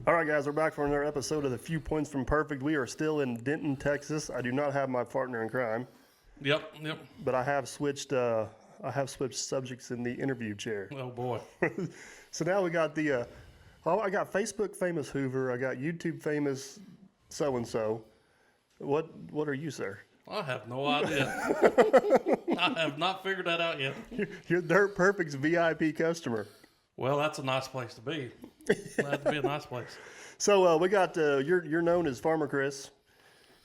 All right, guys, we're back for another episode of the Few Points from Perfect. We are still in Denton, Texas. I do not have my partner in crime, Yep. but I have switched. Subjects in the interview chair. Oh boy. So now we got the. I got Facebook famous Hoover. I got YouTube famous so and so. What are you, sir? I have no idea. I have not figured that out yet. You're Dirt Perfect's VIP customer. Well, that's a nice place to be. That'd be a nice place. So we got you're known as Farmer Chris,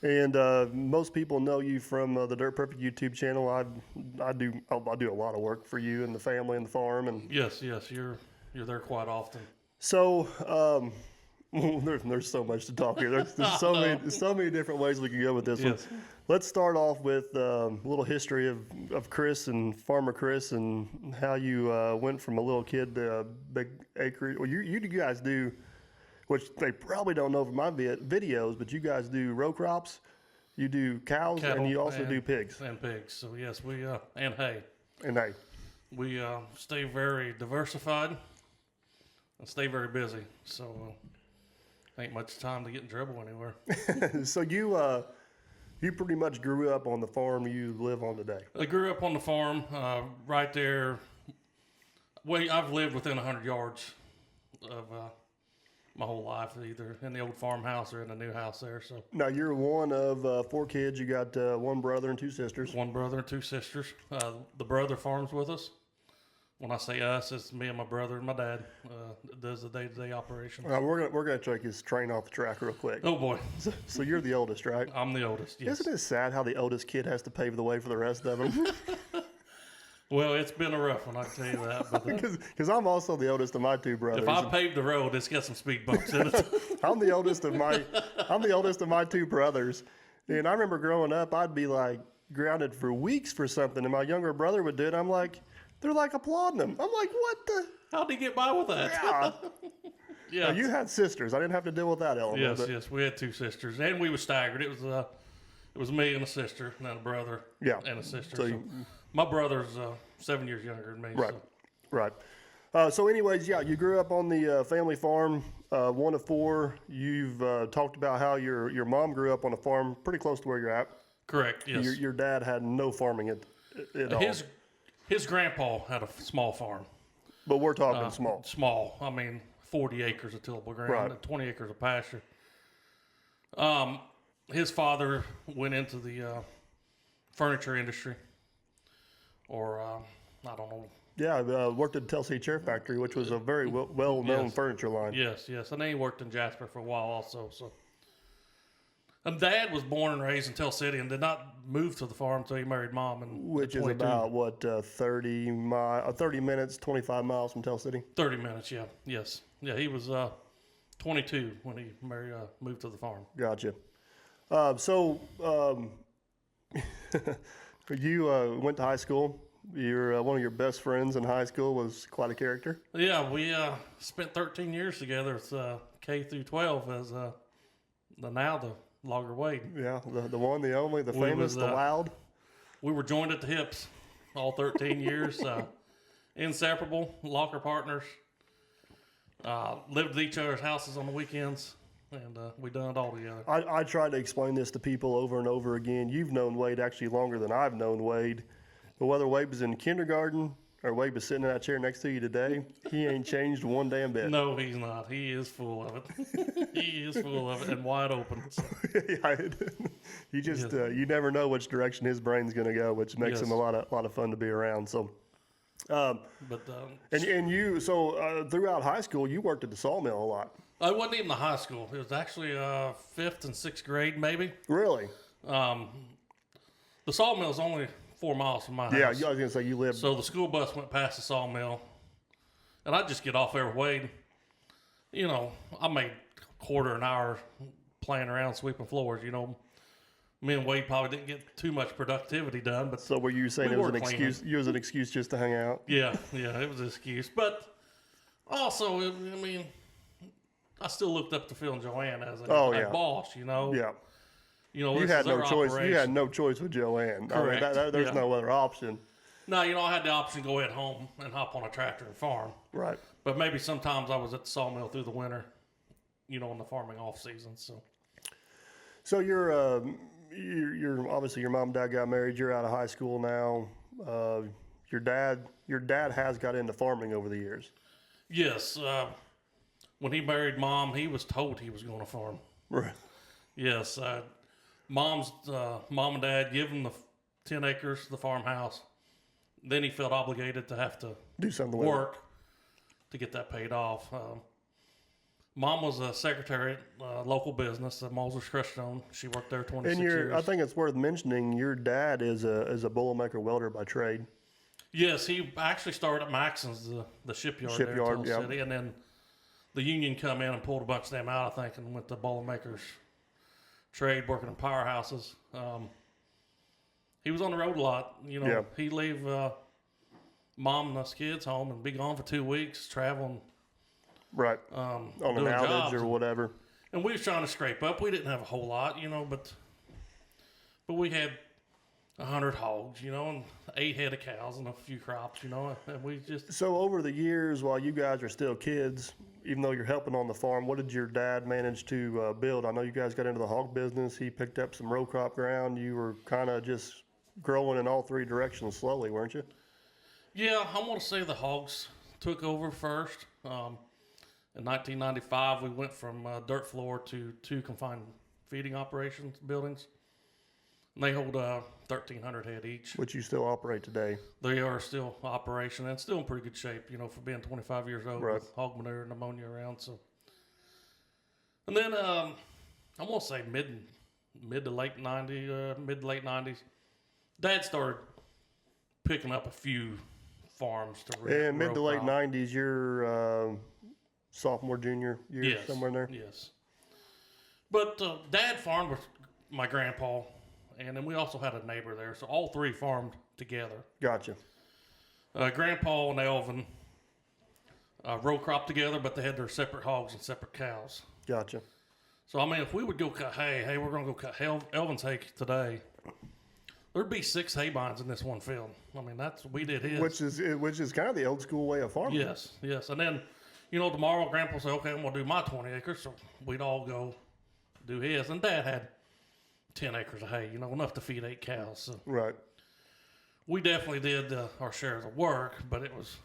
and most people know you from the Dirt Perfect YouTube channel. I do a lot of work for you and the family and the farm, and Yes, you're there quite often. so there's so much to talk here. There's so many different ways we can go with this one. Yes. Let's start off with a little history of Chris and Farmer Chris and how you went from a little kid to a big acreage. Well, you guys do, which they probably don't know from my videos, but you guys do row crops, you do cows, Cattle and you also do pigs. And pigs. So yes, we and hay. And hey, We stay very diversified and stay very busy. So ain't much time to get in trouble anywhere. so you pretty much grew up on the farm you live on today. I grew up on the farm, right there. I've lived within 100 yards of my whole life, either in the old farmhouse or in the new house there. So Now you're one of 4 kids. You got one brother and 2 sisters. one brother and 2 sisters. The brother farms with us. When I say us, it's me and my brother and my dad that does the day-to-day operations. We're gonna take his train off the track real quick. Oh boy, So you're the oldest, right? I'm the oldest. Yes. Isn't it sad how the oldest kid has to pave the way for the rest of them? Well, it's been a rough one, I can tell you that. But Because I'm also the oldest of my 2 brothers. if I paved the road, it's got some speed bumps in it. I'm the oldest of my 2 brothers, and I remember growing up, I'd be like grounded for weeks for something, and my younger brother would do it. I'm like, they're like applauding him. I'm like, what the? How'd he get by with that? Yeah. Yeah. Now, you had sisters. I didn't have to deal with that element. Yes, but yes, we had 2 sisters, and we were staggered. It was me and a sister, and then a brother, Yeah. and a sister. So So my brother's 7 years younger than me. Right, So. right. So anyways, yeah, you grew up on the family farm, one of 4. You've talked about how your mom grew up on a farm pretty close to where you're at. Correct. Yes. Your dad had no farming at all. His grandpa had a small farm. But we're talking small. Small. I mean, 40 acres of tillable ground, Right. and 20 acres of pasture. His father went into the furniture industry, or I don't know. Yeah, worked at the Telsey Chair Factory, which was a very well-known Yes. furniture line. Yes, and then he worked in Jasper for a while also. So, and Dad was born and raised in Tell City and did not move to the farm until he married Mom. Which is about, 30 minutes, 25 miles from Tell City? 30 minutes, yeah. Yes. Yeah, he was 22 when he moved to the farm. Gotcha. You went to high school. One of your best friends in high school was quite a character. Yeah, we spent 13 years together. It's K through 12 as the Logger Wade. Yeah, the one, the only, the famous, the loud. We were joined at the hips all 13 years. Inseparable, locker partners. Lived at each other's houses on the weekends, and we done it all together. I try to explain this to people over and over again. You've known Wade actually longer than I've known Wade. But whether Wade was in kindergarten or Wade was sitting in that chair next to you today, he ain't changed one damn bit. No, he's not. He is full of it. He is full of it and wide open. So. You just you never know which direction his brain's going to go, which makes him a lot of fun to be around. So, and you throughout high school you worked at the sawmill a lot. I wasn't even in high school. It was actually 5th and 6th grade, maybe. Really? The sawmill is only 4 miles from my house. Yeah, I was going to say you lived. So the school bus went past the sawmill, and I'd just get off there with Wade. You know, I made a quarter an hour playing around sweeping floors. You know, me and Wade probably didn't get too much productivity done. But so were you saying it was an excuse? You was an excuse just to hang out? Yeah, it was an excuse. But also, I mean, I still looked up to Phil and Joanne as a boss. You know. Yeah. You know, you had no choice. You had no choice with Joanne. Correct. I mean, there's no other option. No, you know, I had the option to go at home and hop on a tractor and farm. Right. But maybe sometimes I was at the sawmill through the winter, in the farming off season. So you're obviously your mom and dad got married. You're out of high school now. Your dad has got into farming over the years. Yes, when he married Mom, he was told he was going to farm. Right. Yes, Mom's mom and Dad give him the 10 acres, the farmhouse. Then he felt obligated to have to Do something with it. work to get that paid off. Mom was a secretary at a local business, the Moser's Creststone. She worked there 26 years. I think it's worth mentioning your dad is a Boilermaker welder by trade. Yes, he actually started at Maxon's, the shipyard there in Tell yeah. City, and then the union come in and pulled a bunch of them out, I think, and went to Boilermaker's trade, working in powerhouses. He was on the road a lot. Yeah. He'd leave Mom and us kids home and be gone for 2 weeks, traveling. Right. On an doing outage jobs. or whatever. And we was trying to scrape up. We didn't have a whole lot, but we had 100 hogs, and 8 head of cows and a few crops, and we just... So over the years, while you guys are still kids, even though you're helping on the farm, what did your dad manage to build? I know you guys got into the hog business. He picked up some row crop ground. You were kind of just growing in all 3 directions slowly, weren't you? Yeah, I want to say the hogs took over first. In 1995, we went from dirt floor to 2 confined feeding operations buildings. And they hold 1,300 head each. Which you still operate today. They are still operation and still in pretty good shape, for being 25 years old Right. with hog manure and ammonia around. So, and then I want to say mid to late 90s, Dad started picking up a few farms to And mid to late crop. 90s, you're sophomore, junior year, Yes, somewhere in there? Yes. But Dad farmed with my grandpa, and then we also had a neighbor there. So all 3 farmed together. Gotcha. Grandpa and Elvin row crop together, but they had their separate hogs and separate cows. Gotcha. So, if we would go cut hay, we're going to go cut Elvin's hay today, there'd be 6 hay binds in this one field. We did his. Which is kind of the old school way of farming. Yes. And then, tomorrow Grandpa will say, okay, I'm going to do my 20 acres. So we'd all go do his. And Dad had 10 acres of hay, enough to feed 8 cows. So Right. we definitely did our share of the work, but it was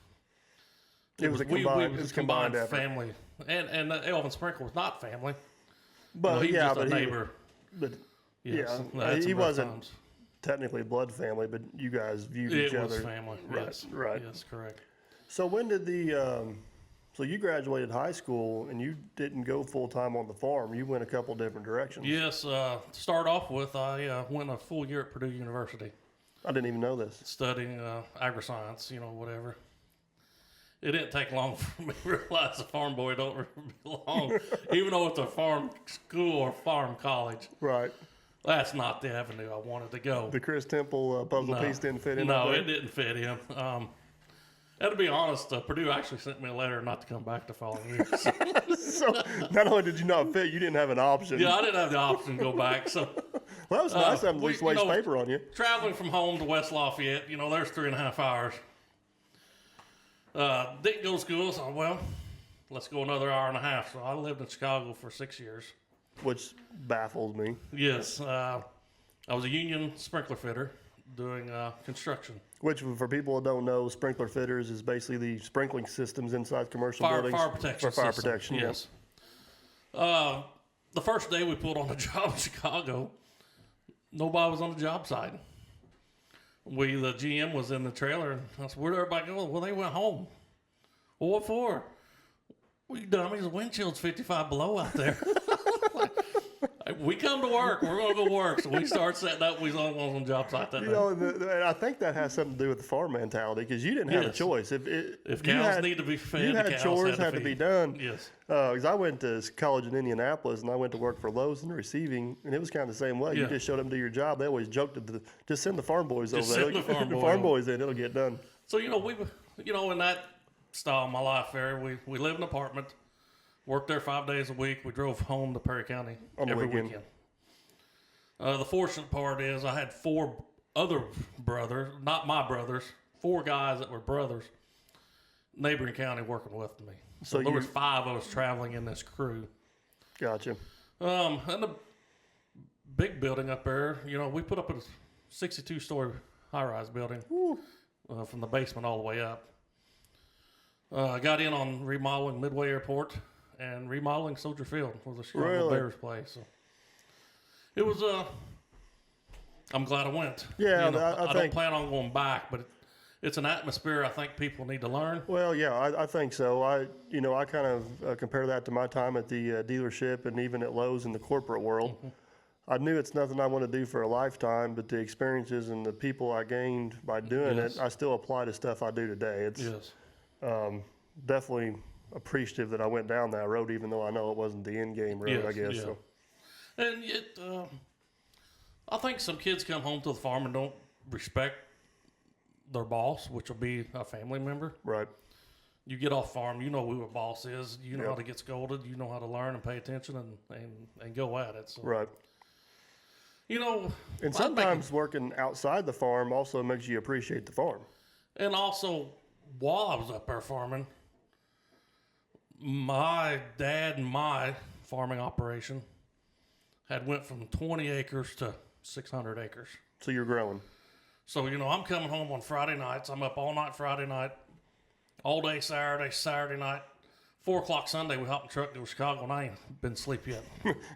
a combined effort. family. And Elvin Sprinkle was not family. But he was yeah, just but a neighbor. Yeah, That's he some rough wasn't times. technically blood family, but you guys viewed each It other. was family. Right, Yes. right. Yes, correct. So when did so you graduated high school and you didn't go full time on the farm. You went a couple different directions. Yes. To start off with, I went a full year at Purdue University I didn't even know this. studying agri-science, whatever. It didn't take long for me to realize a farm boy don't belong, even though it's a farm school or farm college. Right. That's not the avenue I wanted to go. The Chris Temple puzzle piece didn't fit in. No, there? it didn't fit him. And to be honest, Purdue actually sent me a letter not to come back the following year. So not only did you not fit, you didn't have an option. Yeah, I didn't have the option to go back. So Well, that was nice having at least waste paper on you. traveling from home to West Lafayette, there's 3.5 hours. Didn't go to school, so well, let's go another hour and a half. So I lived in Chicago for 6 years. Which baffles me. Yes, I was a union sprinkler fitter doing construction. Which, for people who don't know, sprinkler fitters is basically the sprinkling systems inside commercial buildings. Fire protection For fire system, protection, yes. The first day we pulled on the job in Chicago, nobody was on the job site. The GM was in the trailer, and I said, where'd everybody go? Well, they went home. Well, what for? Well, you dummies, the wind chill's 55 below out there. We come to work. We're going to go work. So we start setting up. We was on the job site that day. And I think that has something to do with the farm mentality because you didn't have a Yes. choice. If cows need to be fed, you the had cows chores had to feed. be done. Yes. Because I went to college in Indianapolis and I went to work for Lowe's in receiving, and it was kind of the same way. You Yeah. just showed up and do your job. They always joked to just send the farm boys over there. send the farm boy farm over. boys in, it'll get done. So, in that style of my life there, we lived in an apartment, worked there 5 days a week. We drove home to Perry County On the every weekend. weekend. The fortunate part is I had 4 other brothers, not my brothers, 4 guys that were brothers, neighboring county working with me. So there was 5 of us traveling in this crew. Gotcha. And the big building up there, we put up a 62-story high-rise building from the basement all the way up. I got in on remodeling Midway Airport and remodeling Soldier Field, where the Chicago Bears play. So it was. I'm glad I went. Yeah, I don't plan on going back, but it's an atmosphere I think people need to learn. Well, yeah, I think so. I kind of compare that to my time at the dealership and even at Lowe's in the corporate world. Mm-hmm. I knew it's nothing I want to do for a lifetime, but the experiences and the people I gained by doing it, I still apply to stuff I do today. It's definitely appreciative that I went down that road, even though I know it wasn't the end game road, I guess. Yeah. So. And I think some kids come home to the farm and don't respect their boss, which will be a family member. Right. You get off farm, you know who a boss is. You know how to get scolded. You know how to learn and pay attention and go at it. So. Right. And sometimes working outside the farm also makes you appreciate the farm. And also, while I was up there farming, my dad and my farming operation had went from 20 acres to 600 acres. So you're growing. So, I'm coming home on Friday nights. I'm up all night Friday night, all day Saturday night. 4 o'clock Sunday, we hopped the truck to Chicago, and I ain't been asleep yet.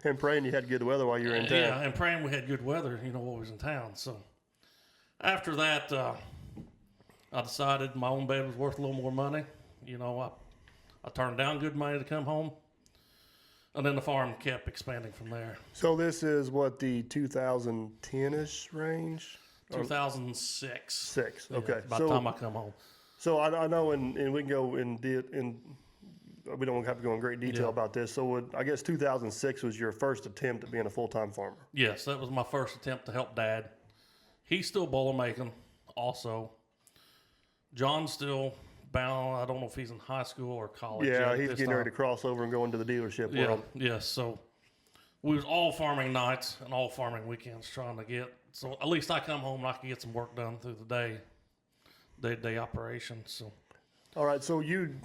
And praying you had good weather while you were in town. Yeah, and praying we had good weather, while we was in town. So after that, I decided my own bed was worth a little more money. I turned down good money to come home. And then the farm kept expanding from there. So this is what, the 2010-ish range? 2006. Six, okay. By the time I come home. So I know, and we can go in we don't have to go in great detail about this. So I guess 2006 was your first attempt at being a full-time farmer. Yes, that was my first attempt to help Dad. He's still boiler making also. John's still bound. I don't know if he's in high school or college. Yeah, he's getting ready to cross over and go into the dealership world. Yes. So we was all farming nights and all farming weekends trying to get. So at least I come home and I can get some work done through the day-to-day operation. So. All right, so you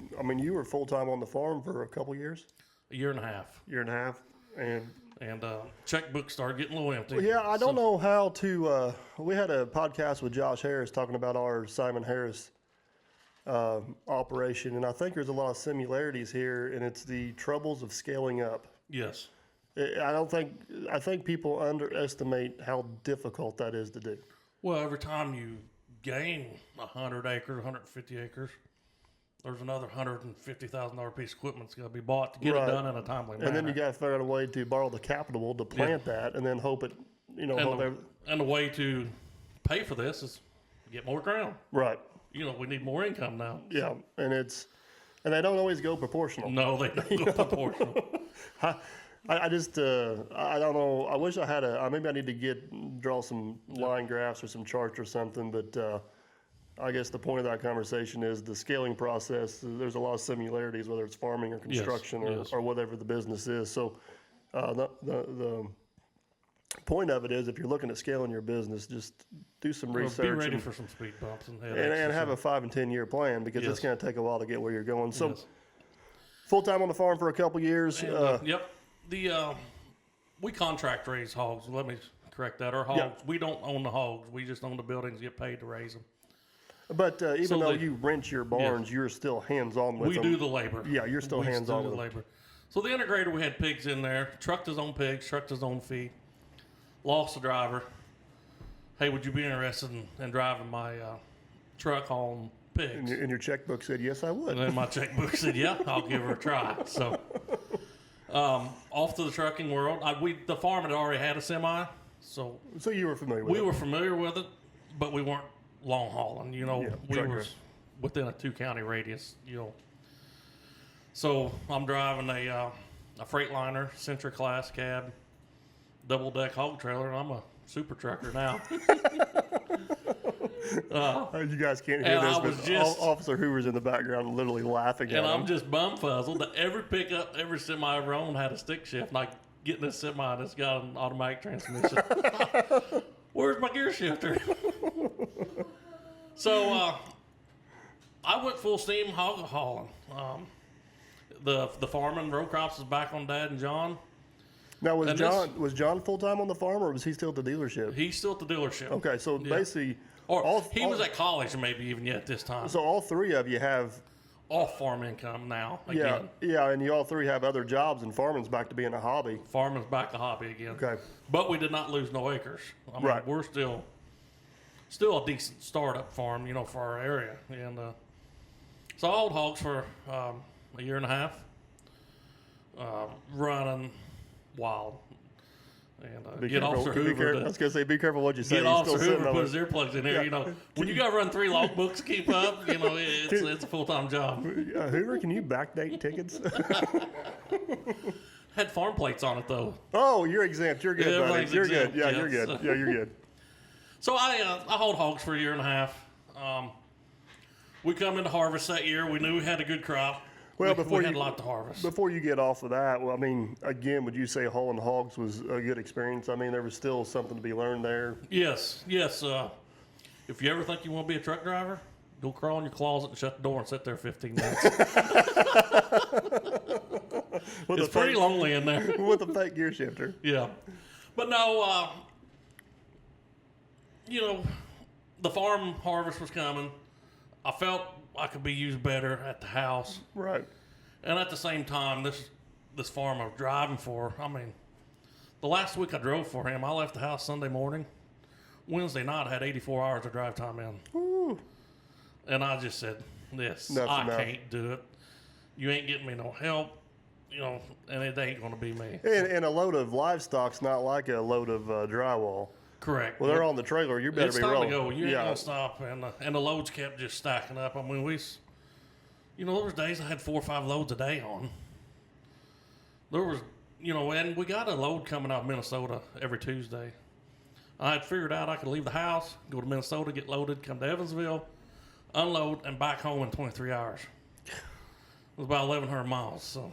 were full-time on the farm for a couple years? A year and a half. And checkbook started getting a little empty. Well, yeah, I don't know how to. We had a podcast with Josh Harris talking about our Simon Harris operation, and I think there's a lot of similarities here, and it's the troubles of scaling up. Yes. I think people underestimate how difficult that is to do. Well, every time you gain 100 acres, 150 acres, there's another $150,000 piece of equipment that's got to be bought to get it done in a timely manner. And then you got to figure out a way to borrow the capital to plant that, and then hope it, and the way to pay for this is get more ground. Right. We need more income now. Yeah, and they don't always go proportional. No, they don't go proportional. I just, I don't know. I wish I had maybe I need to draw some line graphs or some charts or something, but I guess the point of that conversation is the scaling process. There's a lot of similarities, whether it's farming or construction or whatever the business is. So the point of it is, if you're looking at scaling your business, just do some research. Be ready for some speed bumps and have a 5 and 10 year plan, because it's going to take a while to get where you're going. So full time on the farm for a couple years. Yep. We contract raise hogs. Let me correct that. Our hogs, we don't own the hogs. We just own the buildings, get paid to raise them. But even though you rent your barns, you're still hands-on with them. We do the labor. Yeah, you're still hands-on with the labor. So the integrator, we had pigs in there, trucked his own pigs, trucked his own feed, lost the driver. Hey, would you be interested in driving my truck hauling pigs? And your checkbook said, yes, I would. And then my checkbook said, yeah, I'll give her a try. So off to the trucking world. The farm had already had a semi. So you were familiar with it? We were familiar with it, but we weren't long hauling. We were within a 2-county radius, So I'm driving a Freightliner Century Class cab, double-deck hog trailer, and I'm a super trucker now. You guys can't hear this, but Officer Hoover's in the background literally laughing at him. And I'm just bum-fuzzled that every pickup, every semi I ever owned had a stick shift, and I get in this semi that's got an automatic transmission. Where's my gear shifter? So I went full steam hog hauling. The farming, row crops is back on Dad and John. Now, And was John full time on the farm, or was he still at the dealership? He's still at the dealership. Okay, so basically, Or he was at college maybe even yet this time. so all three of you have, Off farm income now yeah, again. yeah, and you all three have other jobs, and farming's back to being a hobby. Farming's back a hobby again. Okay. But we did not lose no acres. I mean, Right. we're still a decent startup farm, you know, for our area. And so I owned hogs for a year and a half, running wild. And get Officer Hoover. I was gonna say, be careful what you say. Get He's Officer still sitting Hoover, put over his earplugs in there. You know, when you got to run 3 logbooks to keep up, you know, it's a full-time job. Hoover, can you backdate tickets? Had farm plates on it though. Oh, you're exempt. You're good, Yeah, buddy. everybody's You're exempt, good. Yeah, yeah, you're good. so- Yeah, you're good. So I hold hogs for a year and a half. We come into harvest that year. We knew we had a good crop. Well, we had a lot to harvest. Before you get off of that, well, I mean, again, would you say hauling hogs was a good experience? I mean, there was still something to be learned there. Yes. If you ever think you want to be a truck driver, go crawl in your closet and shut the door and sit there 15 minutes. It's pretty lonely in there. With a fake gear shifter. Yeah. But no, you know, the farm harvest was coming. I felt I could be used better at the house. Right. And at the same time, this farm I was driving for, I mean, the last week I drove for him, I left the house Sunday morning. Wednesday night, I had 84 hours of drive time in. Ooh. And I just said, That's I enough. can't do it. You ain't getting me no help, you know, and it ain't going to be me. And a load of livestock's not like a load of drywall. Correct. Well, they're on the trailer. You better It's be time rolling. to go. You ain't going to stop. And the loads kept just stacking up. I mean, you know, there was days I had 4 or 5 loads a day on. There was, you know, and we got a load coming out of Minnesota every Tuesday. I had figured out I could leave the house, go to Minnesota, get loaded, come to Evansville, unload, and back home in 23 hours. It was about 1,100 miles, so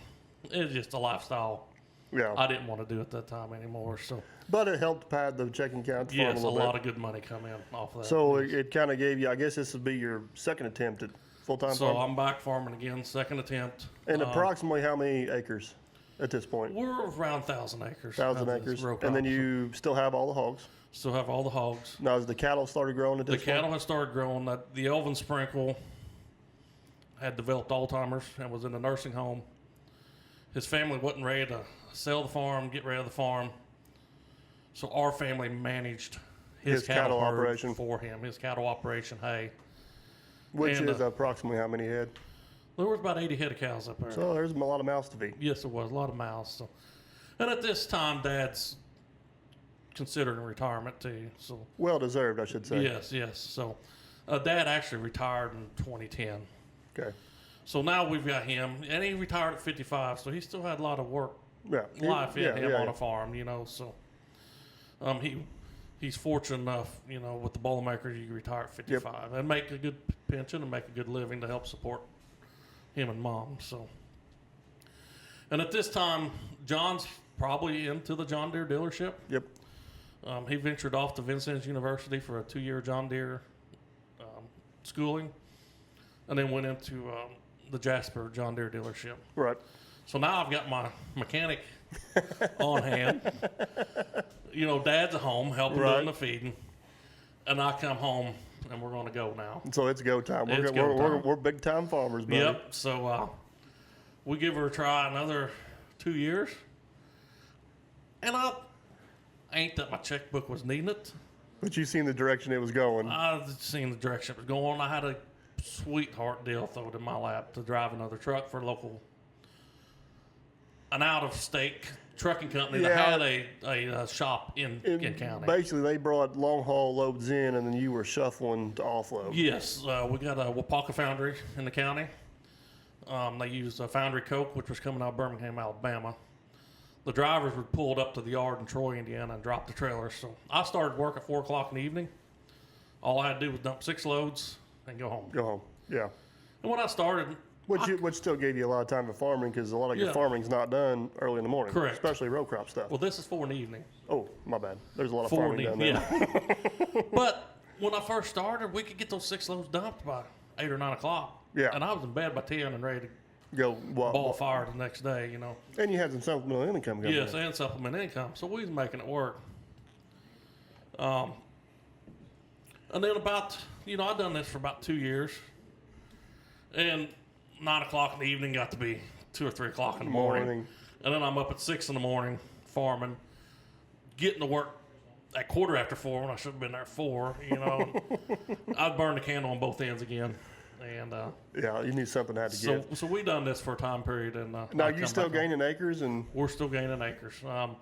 it's just a lifestyle. Yeah. I didn't want to do it that time anymore, so But it helped pad the checking count farm a yes, a little bit. lot of good money come in off of that. So it kind of gave you, I guess this would be your second attempt at full-time So farming? I'm back farming again, second attempt. And approximately how many acres at this point? We're around 1,000 acres. 1,000 of this acres. row And then crop. you still have all the hogs. Still have all the hogs. Now, has the cattle started growing at The this point? cattle has started growing. The Elvin Sprinkle had developed Alzheimer's and was in a nursing home. His family wasn't ready to sell the farm, get rid of the farm. So our family managed his cattle herd operation for him, his cattle operation, hay. Which and, is approximately how many head? There was about 80 head of cows up there. So there's a lot of mouths to feed. Yes, there was a lot of mouths. So. And at this time, Dad's considering retirement too. So Well deserved, I should say. yes. So Dad actually retired in 2010. Okay. So now we've got him, and he retired at 55. So he still had a lot of work Yeah. life in him on yeah. a farm, you know. So he's fortunate enough, you know, with the Boilermakers, you can retire at 55 and make a good pension and make a good living to help support him and Mom. So, and at this time, John's probably into the John Deere dealership. Yep. He ventured off to Vincennes University for a 2-year John Deere schooling, and then went into the Jasper John Deere dealership. Right. So now I've got my mechanic on hand. You know, Dad's at home helping Right. doing the feeding, and I come home and we're going to go now. So it's go time. It's go time. We're big time farmers, buddy. Yep. So we give her a try another 2 years, and I ain't that my checkbook was needing it. But you seen the direction it was going. I seen the direction it was going. I had a sweetheart deal thrown in my lap to drive another truck for an out-of-state trucking company that had a shop in county. Basically, they brought long haul loads in, and then you were shuffling to offload. Yes, we got a Wapaka foundry in the county. They used a Foundry Coke, which was coming out of Birmingham, Alabama. The drivers were pulled up to the yard in Troy, Indiana, and dropped the trailers. So I started work at 4 o'clock in the evening. All I had to do was dump 6 loads and go home. Go home. Yeah. And when I started, Which still gave you a lot of time for farming, because a lot of your farming's not done early in the morning. Correct. Especially row crop stuff. well, this is 4 in the evening. Oh, my bad. There's a lot of 4 farming in done the there. yeah. But when I first started, we could get those 6 loads dumped by 8 or 9 o'clock. Yeah. And I was in bed by 10 and ready to Go ball fire the next day, you know. And you had some supplemental income coming Yes, in. and supplement income. So we was making it work. And then about, you know, I've done this for about 2 years. And 9 o'clock in the evening got to be 2 or 3 o'clock in the morning. And then I'm up at 6 in the morning farming, getting to work at 4:15 when I should have been there at 4, you know. I'd burn the candle on both ends again. And yeah, you need something to have to give. So we done this for a time period. And now you still gaining acres? And we're still gaining acres. I'm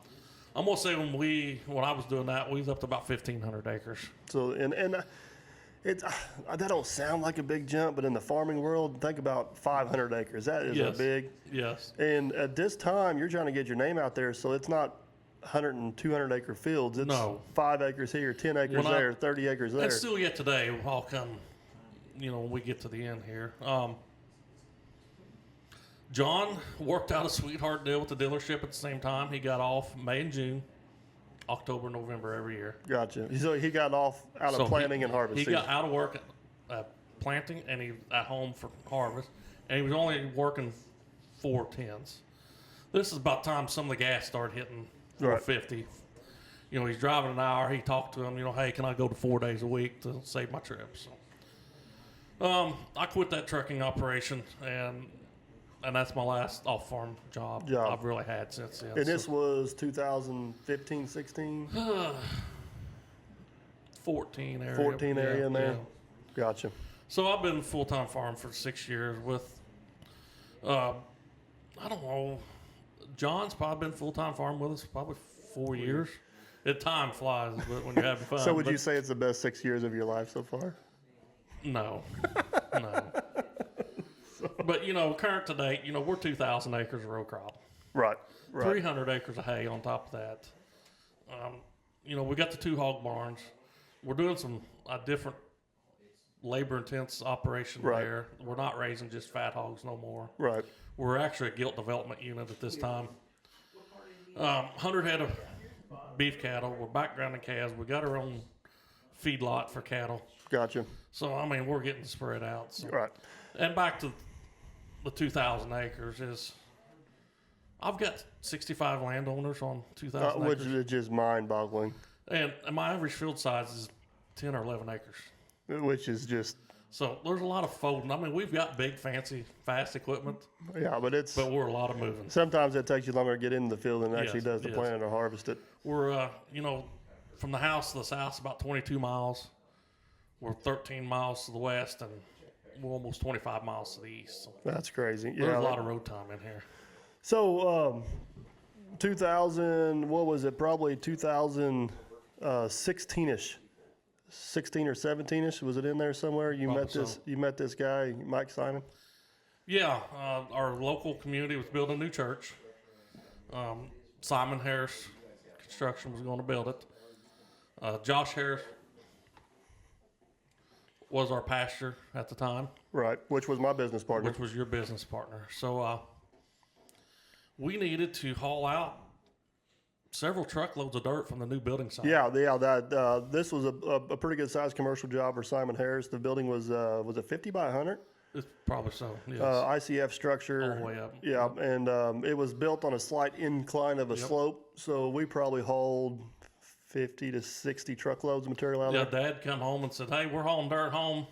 gonna say when I was doing that, we was up to about 1,500 acres. So and it's that don't sound like a big jump, but in the farming world, think about 500 acres. That is a big. Yes. And at this time, you're trying to get your name out there, so it's not 100 and 200 acre fields. It's 5 acres here, 10 acres there, 30 acres there. And still yet today, I'll come. You know, when we get to the end here. John worked out a sweetheart deal with the dealership at the same time. He got off May and June, October, November every year. Gotcha. So he got off out of planting and harvest. He got out of work at planting and he at home for harvest, and he was only working 4/10s. This is about time some of the gas started hitting 450. You know, he's driving an hour. He talked to him. You know, hey, can I go to 4 days a week to save my trips? So, I quit that trucking operation and that's my last off-farm job I've really had since then. And this was 2015, 16? 14 area. 14 area in there? Yeah. Gotcha. So I've been full-time farm for 6 years with, I don't know, John's probably been full-time farm with us probably 4 years. Time flies but when you're having fun. So would you say it's the best 6 years of your life so far? No. But, you know, current to date, you know, we're 2,000 acres of row crop. Right. 300 acres of hay on top of that. You know, we got the 2 hog barns. We're doing some different labor-intense operation there. We're not raising just fat hogs no more. Right. We're actually a gilt development unit at this time. 100 head of beef cattle. We're backgrounding calves. We got our own feedlot for cattle. Gotcha. So, I mean, we're getting spread out. So. Right. And back to the 2,000 acres is, I've got 65 landowners on 2,000 which acres. is just mind-boggling. And my average field size is 10 or 11 acres. Which is just... So there's a lot of folding. I mean, we've got big, fancy, fast equipment. Yeah, but we're a lot of moving. Sometimes it takes you longer to get into the field than it actually does to plant or harvest it. We're, you know, from the house to the south, about 22 miles. We're 13 miles to the west, and we're almost 25 miles to the east. So that's crazy. There's a lot of road time in here. So, 2000, what was it? Probably 2016-ish. 16 or 17-ish, was it in there somewhere? You met this guy, Mike Simon? Yeah, our local community was building a new church. Simon Harris Construction was going to build it. Josh Harris was our pastor at the time. Right, which was my business partner. Which was your business partner. So we needed to haul out several truckloads of dirt from the new building site. Yeah. This was a pretty good sized commercial job for Simon Harris. The building was it 50 by 100? It's probably so. Yes. ICF structure. All the way up. Yeah, and it was built on a slight incline of a slope, so we probably hauled 50 to 60 truckloads of material out there. Dad come home and said, "Hey, we're hauling dirt home,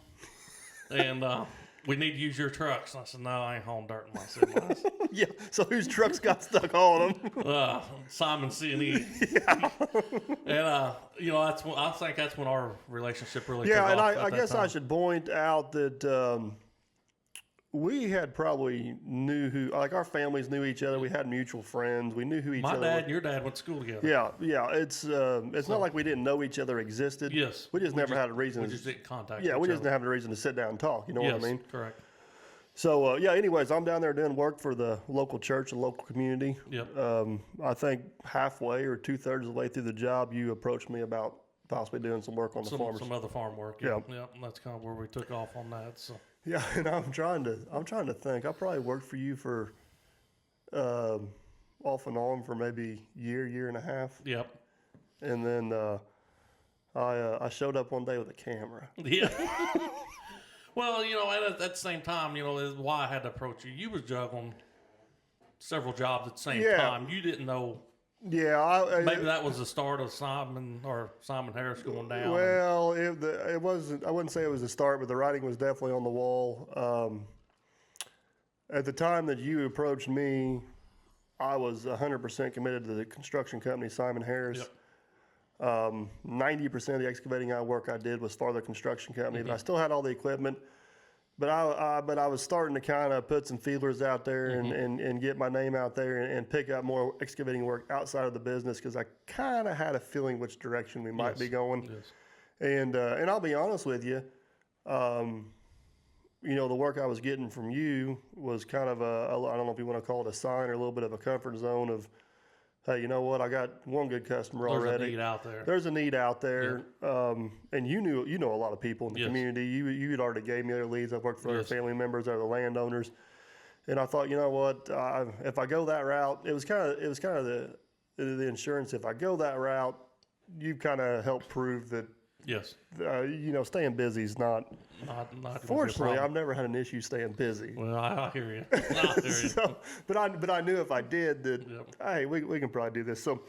and we need to use your trucks." And I said, "No, I ain't hauling dirt in my semis." Yeah, so whose trucks got stuck hauling them? Simon C&E. Yeah. And, you know, I think that's when our relationship really took off. Yeah, and I guess I should point out that we had probably like our families knew each other. We had mutual friends. We knew who each other My dad and your dad went to school together. Yeah. It's not like we didn't know each other existed. Yes. We just never had a reason. We just didn't contact each other. Yeah, we just other. didn't have a reason to sit down and talk. You know what I mean? Correct. So, anyways, I'm down there doing work for the local church and local community. Yep. I think halfway or 2/3 of the way through the job, you approached me about possibly doing some work on the farm. Some other farm work. Yeah. And that's kind of where we took off on that. So. Yeah, and I'm trying to think. I probably worked for you for off and on for maybe year and a half. Yep. And then I showed up one day with a camera. Yeah. Well, and at the same time, is why I had to approach you. You was juggling several jobs at the same time. You didn't know. Yeah, Maybe that was the start of Simon Harris going down. Well, it wasn't. I wouldn't say it was the start, but the writing was definitely on the wall. At the time that you approached me, I was 100% committed to the construction company, Simon Harris. Yep. 90% of the excavating work I did was for the construction company, but I still had all the equipment. But I was starting to kind of put some feelers out there and get my name out there and pick up more excavating work outside of the business because I kind of had a feeling which direction we might be going. Yes. And I'll be honest with you, the work I was getting from you was kind of I don't know if you want to call it a sign or a little bit of a comfort zone of, hey, you know what? I got one good customer already. There's a need out there. There's a need out there, and you know a lot of people in the community. You had already gave me other leads. I've worked for other family members, other landowners, and I thought, you know what? If I go that route, it was kind of the insurance. If I go that route, you kind of helped prove that. Yes. Staying busy is not. Fortunately, I've never had an issue staying busy. Well, I hear you. I hear you. But I knew if I did that, hey, we can probably do this. So,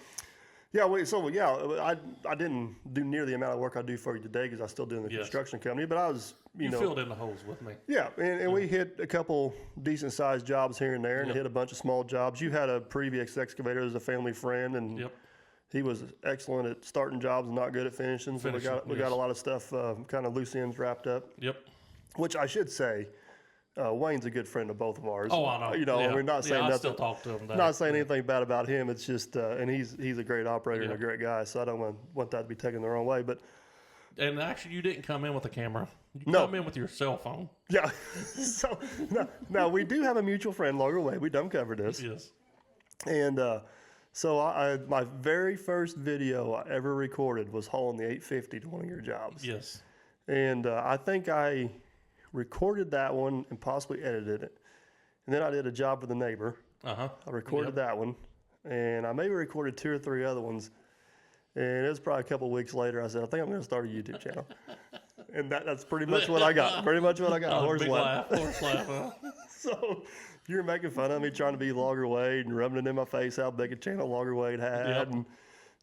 I didn't do near the amount of work I do for you today because I'm still doing the construction company. But I was, you filled in the holes with me. Yeah, and we hit a couple decent sized jobs here and there, and hit a bunch of small jobs. You had a previous excavator as a family friend, and. He was excellent at starting jobs and not good at finishing. So we got a lot of stuff, kind of loose ends wrapped up. Yep. Which I should say, Wayne's a good friend of both of ours. Oh, I know. We're not saying I nothing. still talk to him. Not saying anything bad about him. It's just, and he's a great operator and a great guy. So I don't want that to be taken the wrong way. But and actually, you didn't come in with a camera. You come in with your cell phone. Yeah. So now we do have a mutual friend, Logger Way. We done covered this. Yes. And so my very first video I ever recorded was hauling the 850 to one of your jobs. Yes. And I think I recorded that one and possibly edited it. And then I did a job for the neighbor. I recorded that one. And I maybe recorded 2 or 3 other ones. And it was probably a couple of weeks later, I said, I think I'm going to start a YouTube channel. And that's pretty much what I got. Horse laugh. So you were making fun of me trying to be Logger Wade and rubbing it in my face how big a channel Logger Wade had and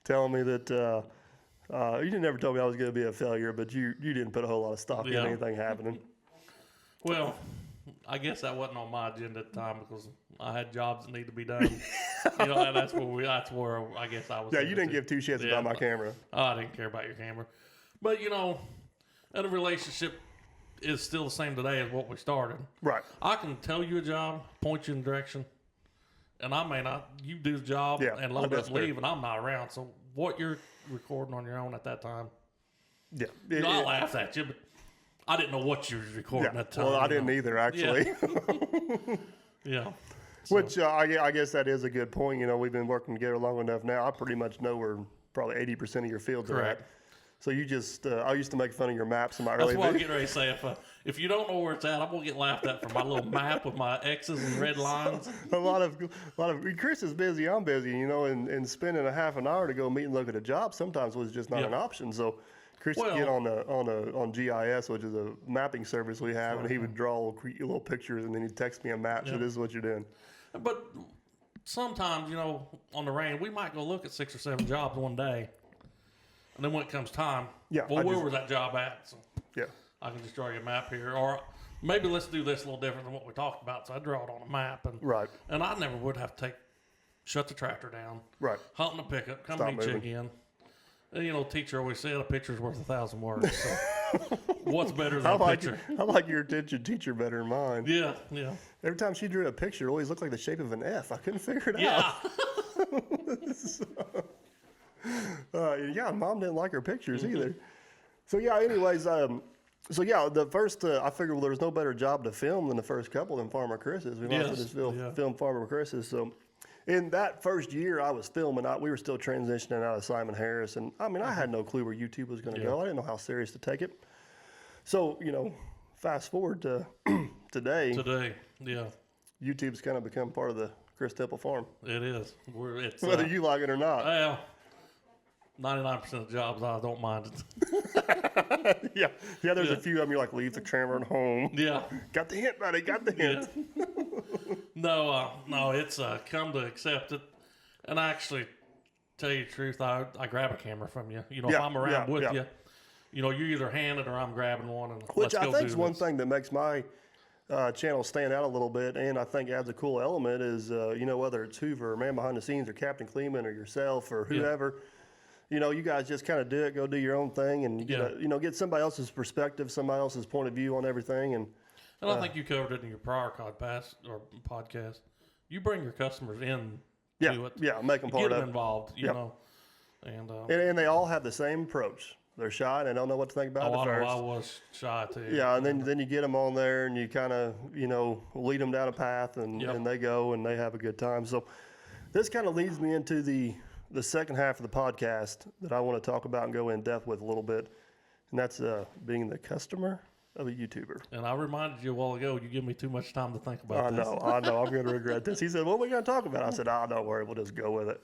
telling me that you didn't ever tell me I was going to be a failure, but you didn't put a whole lot of stock in anything happening. Well, I guess that wasn't on my agenda at the time because I had jobs that need to be done. And that's where I guess I was. Yeah, you didn't give 2 shits about my camera. I didn't care about your camera. But, and a relationship is still the same today as what we started. Right. I can tell you a job, point you in a direction, and I may not. You do the job and load up and leave, and I'm not around. So what you're recording on your own at that time, I laughed at you, but I didn't know what you were recording at the time. Well, I didn't either, actually. Yeah. So. Which I guess that is a good point. We've been working together long enough now. I pretty much know where probably 80% of your fields are at. So you just, I used to make fun of your maps in my early days. That's what I'm getting ready to say. If you don't know where it's at, I'm gonna get laughed at for my little map with my X's and red lines. A lot of Chris is busy. I'm busy, and spending a half an hour to go meet and look at a job sometimes was just not an option. So Chris would get on GIS, which is a mapping service we have, and he would draw little pictures, and then he'd text me a map. So this is what you're doing. But sometimes, on the range, we might go look at 6 or 7 jobs one day. And then when it comes time, where was that job at? So I can just draw you a map here. Or maybe let's do this a little different than what we talked about. So I draw it on a map. And I never would have to shut the tractor down. Hunting a pickup, come meet you again. And, teacher always said a picture's worth 1,000 words. So what's better than a picture? I like your attention teacher better than mine. Yeah. Every time she drew a picture, it always looked like the shape of an F. I couldn't figure it out. Mom didn't like her pictures either. So anyways, the first I figured there was no better job to film than the first couple than Farmer Chris's. We might as well just film Farmer Chris's. So in that first year I was filming, we were still transitioning out of Simon Harris, and I had no clue where YouTube was going to go. I didn't know how serious to take it. So fast forward to today. YouTube's kind of become part of the Chris Temple farm. It is. Whether you like it or not. Well, 99% of the jobs I don't mind it. Yeah, there's a few of them you're like, leave the camera at home. Yeah. Got the hint, buddy, got the hint. No, it's come to accept it. And I actually, tell you the truth, I grab a camera from you. You know, if Yeah, I'm around with yeah. you, you either hand it or I'm grabbing one. And Which let's I go think do is one this. thing that makes my channel stand out a little bit, and I think adds a cool element is, whether it's Hoover or Man Behind the Scenes or Captain Kleeman or yourself or whoever, you guys just kind of do it, go do your own thing, and you get somebody else's perspective, somebody else's point of view on everything. And I think you covered it in your prior podcast. You bring your customers in to it. Yeah, make them part Get of them it. involved, you know. And they all have the same approach. They're shy and they don't know what to think about at first. I was shy too. Yeah, and then you get them on there and you kind of, lead them down a path and they go and they have a good time. So this kind of leads me into the second half of the podcast that I want to talk about and go in depth with a little bit. And that's being the customer of a YouTuber. And I reminded you a while ago, you give me too much time to think about this. I know. I'm going to regret this. He said, what are we going to talk about? I said, don't worry. We'll just go with it.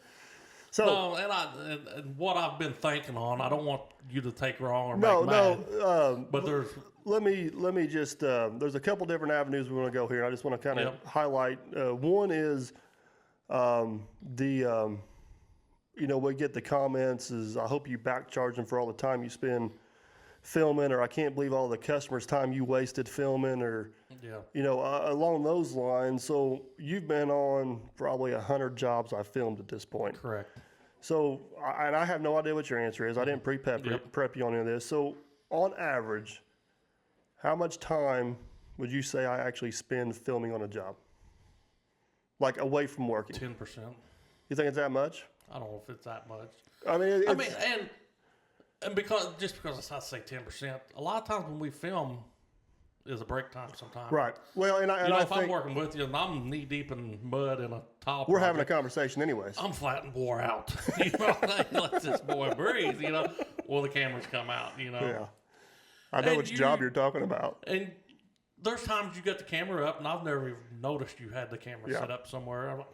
So, no, and what I've been thinking on, I don't want you to take wrong or make mad. But let me just there's a couple different avenues we want to go here. I just want to kind of highlight. One is we get the comments is I hope you back charge them for all the time you spend filming, or I can't believe all the customers' time you wasted filming, or along those lines. So you've been on probably 100 jobs I filmed at this point. Correct. So, and I have no idea what your answer is. I didn't prep you on any of this. So, on average, how much time would you say I actually spend filming on a job? Like away from working? 10%. You think it's that much? I don't know if it's that much. I mean, and because I say 10%, a lot of times when we film is a break time sometimes. Right. Well, and I if think I'm working with you and I'm knee deep in mud in a tile we're project, having a conversation anyways. I'm flat and wore out. Let this boy breathe, Well, the cameras come out, Yeah. I know which job you're talking about. And there's times you got the camera up and I've never even noticed you had the camera set up somewhere. I'm like,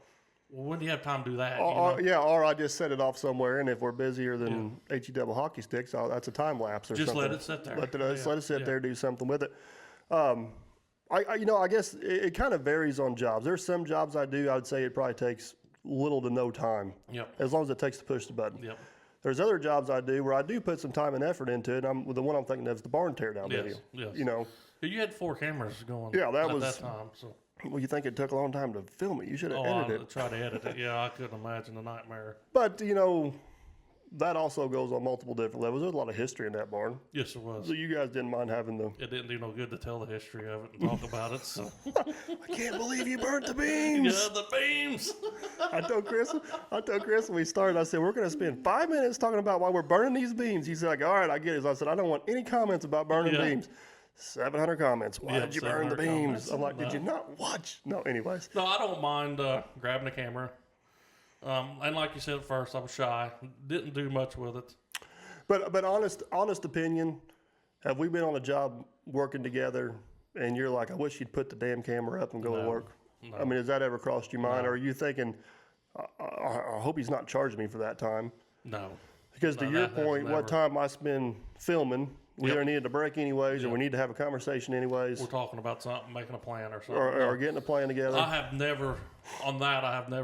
well, when do you have time to do that? Or I just set it off somewhere, and if we're busier than HE double hockey sticks, that's a time lapse or just something. Let it sit there. Let it sit there, do something with it. I guess it kind of varies on jobs. There's some jobs I would say it probably takes little to no time. Yep. As long as it takes to push the button. Yep. There's other jobs I do where I do put some time and effort into it. The one I'm thinking of is the barn teardown video. Yes. You had 4 cameers going. Yeah, that was that time. So. Well, you think it took a long time to film it? You should have edited it. I tried to edit it. Yeah, I couldn't imagine the nightmare. But that also goes on multiple different levels. There's a lot of history in that barn. Yes, it was. So you guys didn't mind having the... It didn't do no good to tell the history of it and talk about it. So I can't believe you burnt the beams. Yeah, the beams. I told Chris when we started, I said, we're going to spend 5 minutes talking about why we're burning these beams. He said, like, all right, I get it. So I said, I don't want any comments about burning beams. 700 comments. Why did you burn the beams? Comments. I'm like, did you not watch? No, anyways. No, I don't mind grabbing the camera. And like you said at first, I was shy. Didn't do much with it. But honest opinion, have we been on a job working together and you're like, I wish you'd put the damn camera up and go to work? No. I mean, has that ever crossed your mind? Or are you thinking, I hope he's not charging me for that time? No. Because to your point, what time I spend filming, we either needed a break anyways, or we need to have a conversation anyways. We're talking about something, making a plan or something. Or getting a plan together. I have never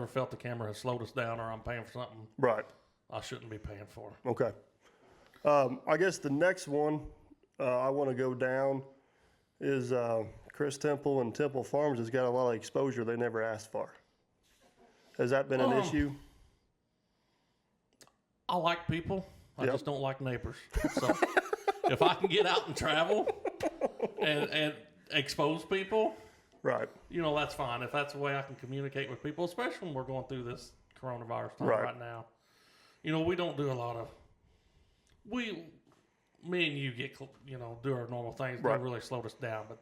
felt the camera has slowed us down or I'm paying for something Right. I shouldn't be paying for. Okay. I guess the next one I want to go down is Chris Temple and Temple Farms has got a lot of exposure they never asked for. Has that been an issue? I like people. I just don't like neighbors. So if I can get out and travel and expose people, right? That's fine. If that's the way I can communicate with people, especially when we're going through this coronavirus time right now. We don't do a lot of. Me and you get do our normal things. Right. Don't really slow us down, but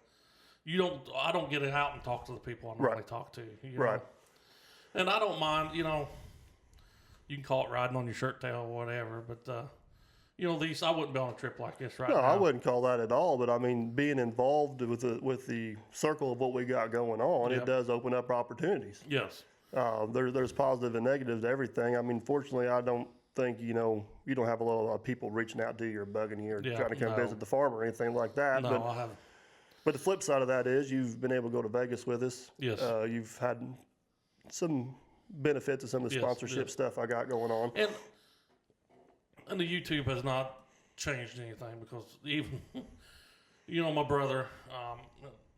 I don't get out and talk to the people I normally talk to. Right. And I don't mind. You can call it riding on your shirt tail or whatever, but these I wouldn't be on a trip like this right now. No, I wouldn't call that at all. But I mean, being involved with the circle of what we got going on, it does open up opportunities. Yes. There's positive and negative to everything. I mean, fortunately, I don't think, you know, you don't have a lot of people reaching out to you or bugging you or Yeah, trying to come no. visit the farm or anything like that. No, I haven't. But the flip side of that is you've been able to go to Vegas with us. Yes. You've had some benefit to some of the Yes, sponsorship yes. stuff I got going on. And the YouTube has not changed anything because even, you know, my brother,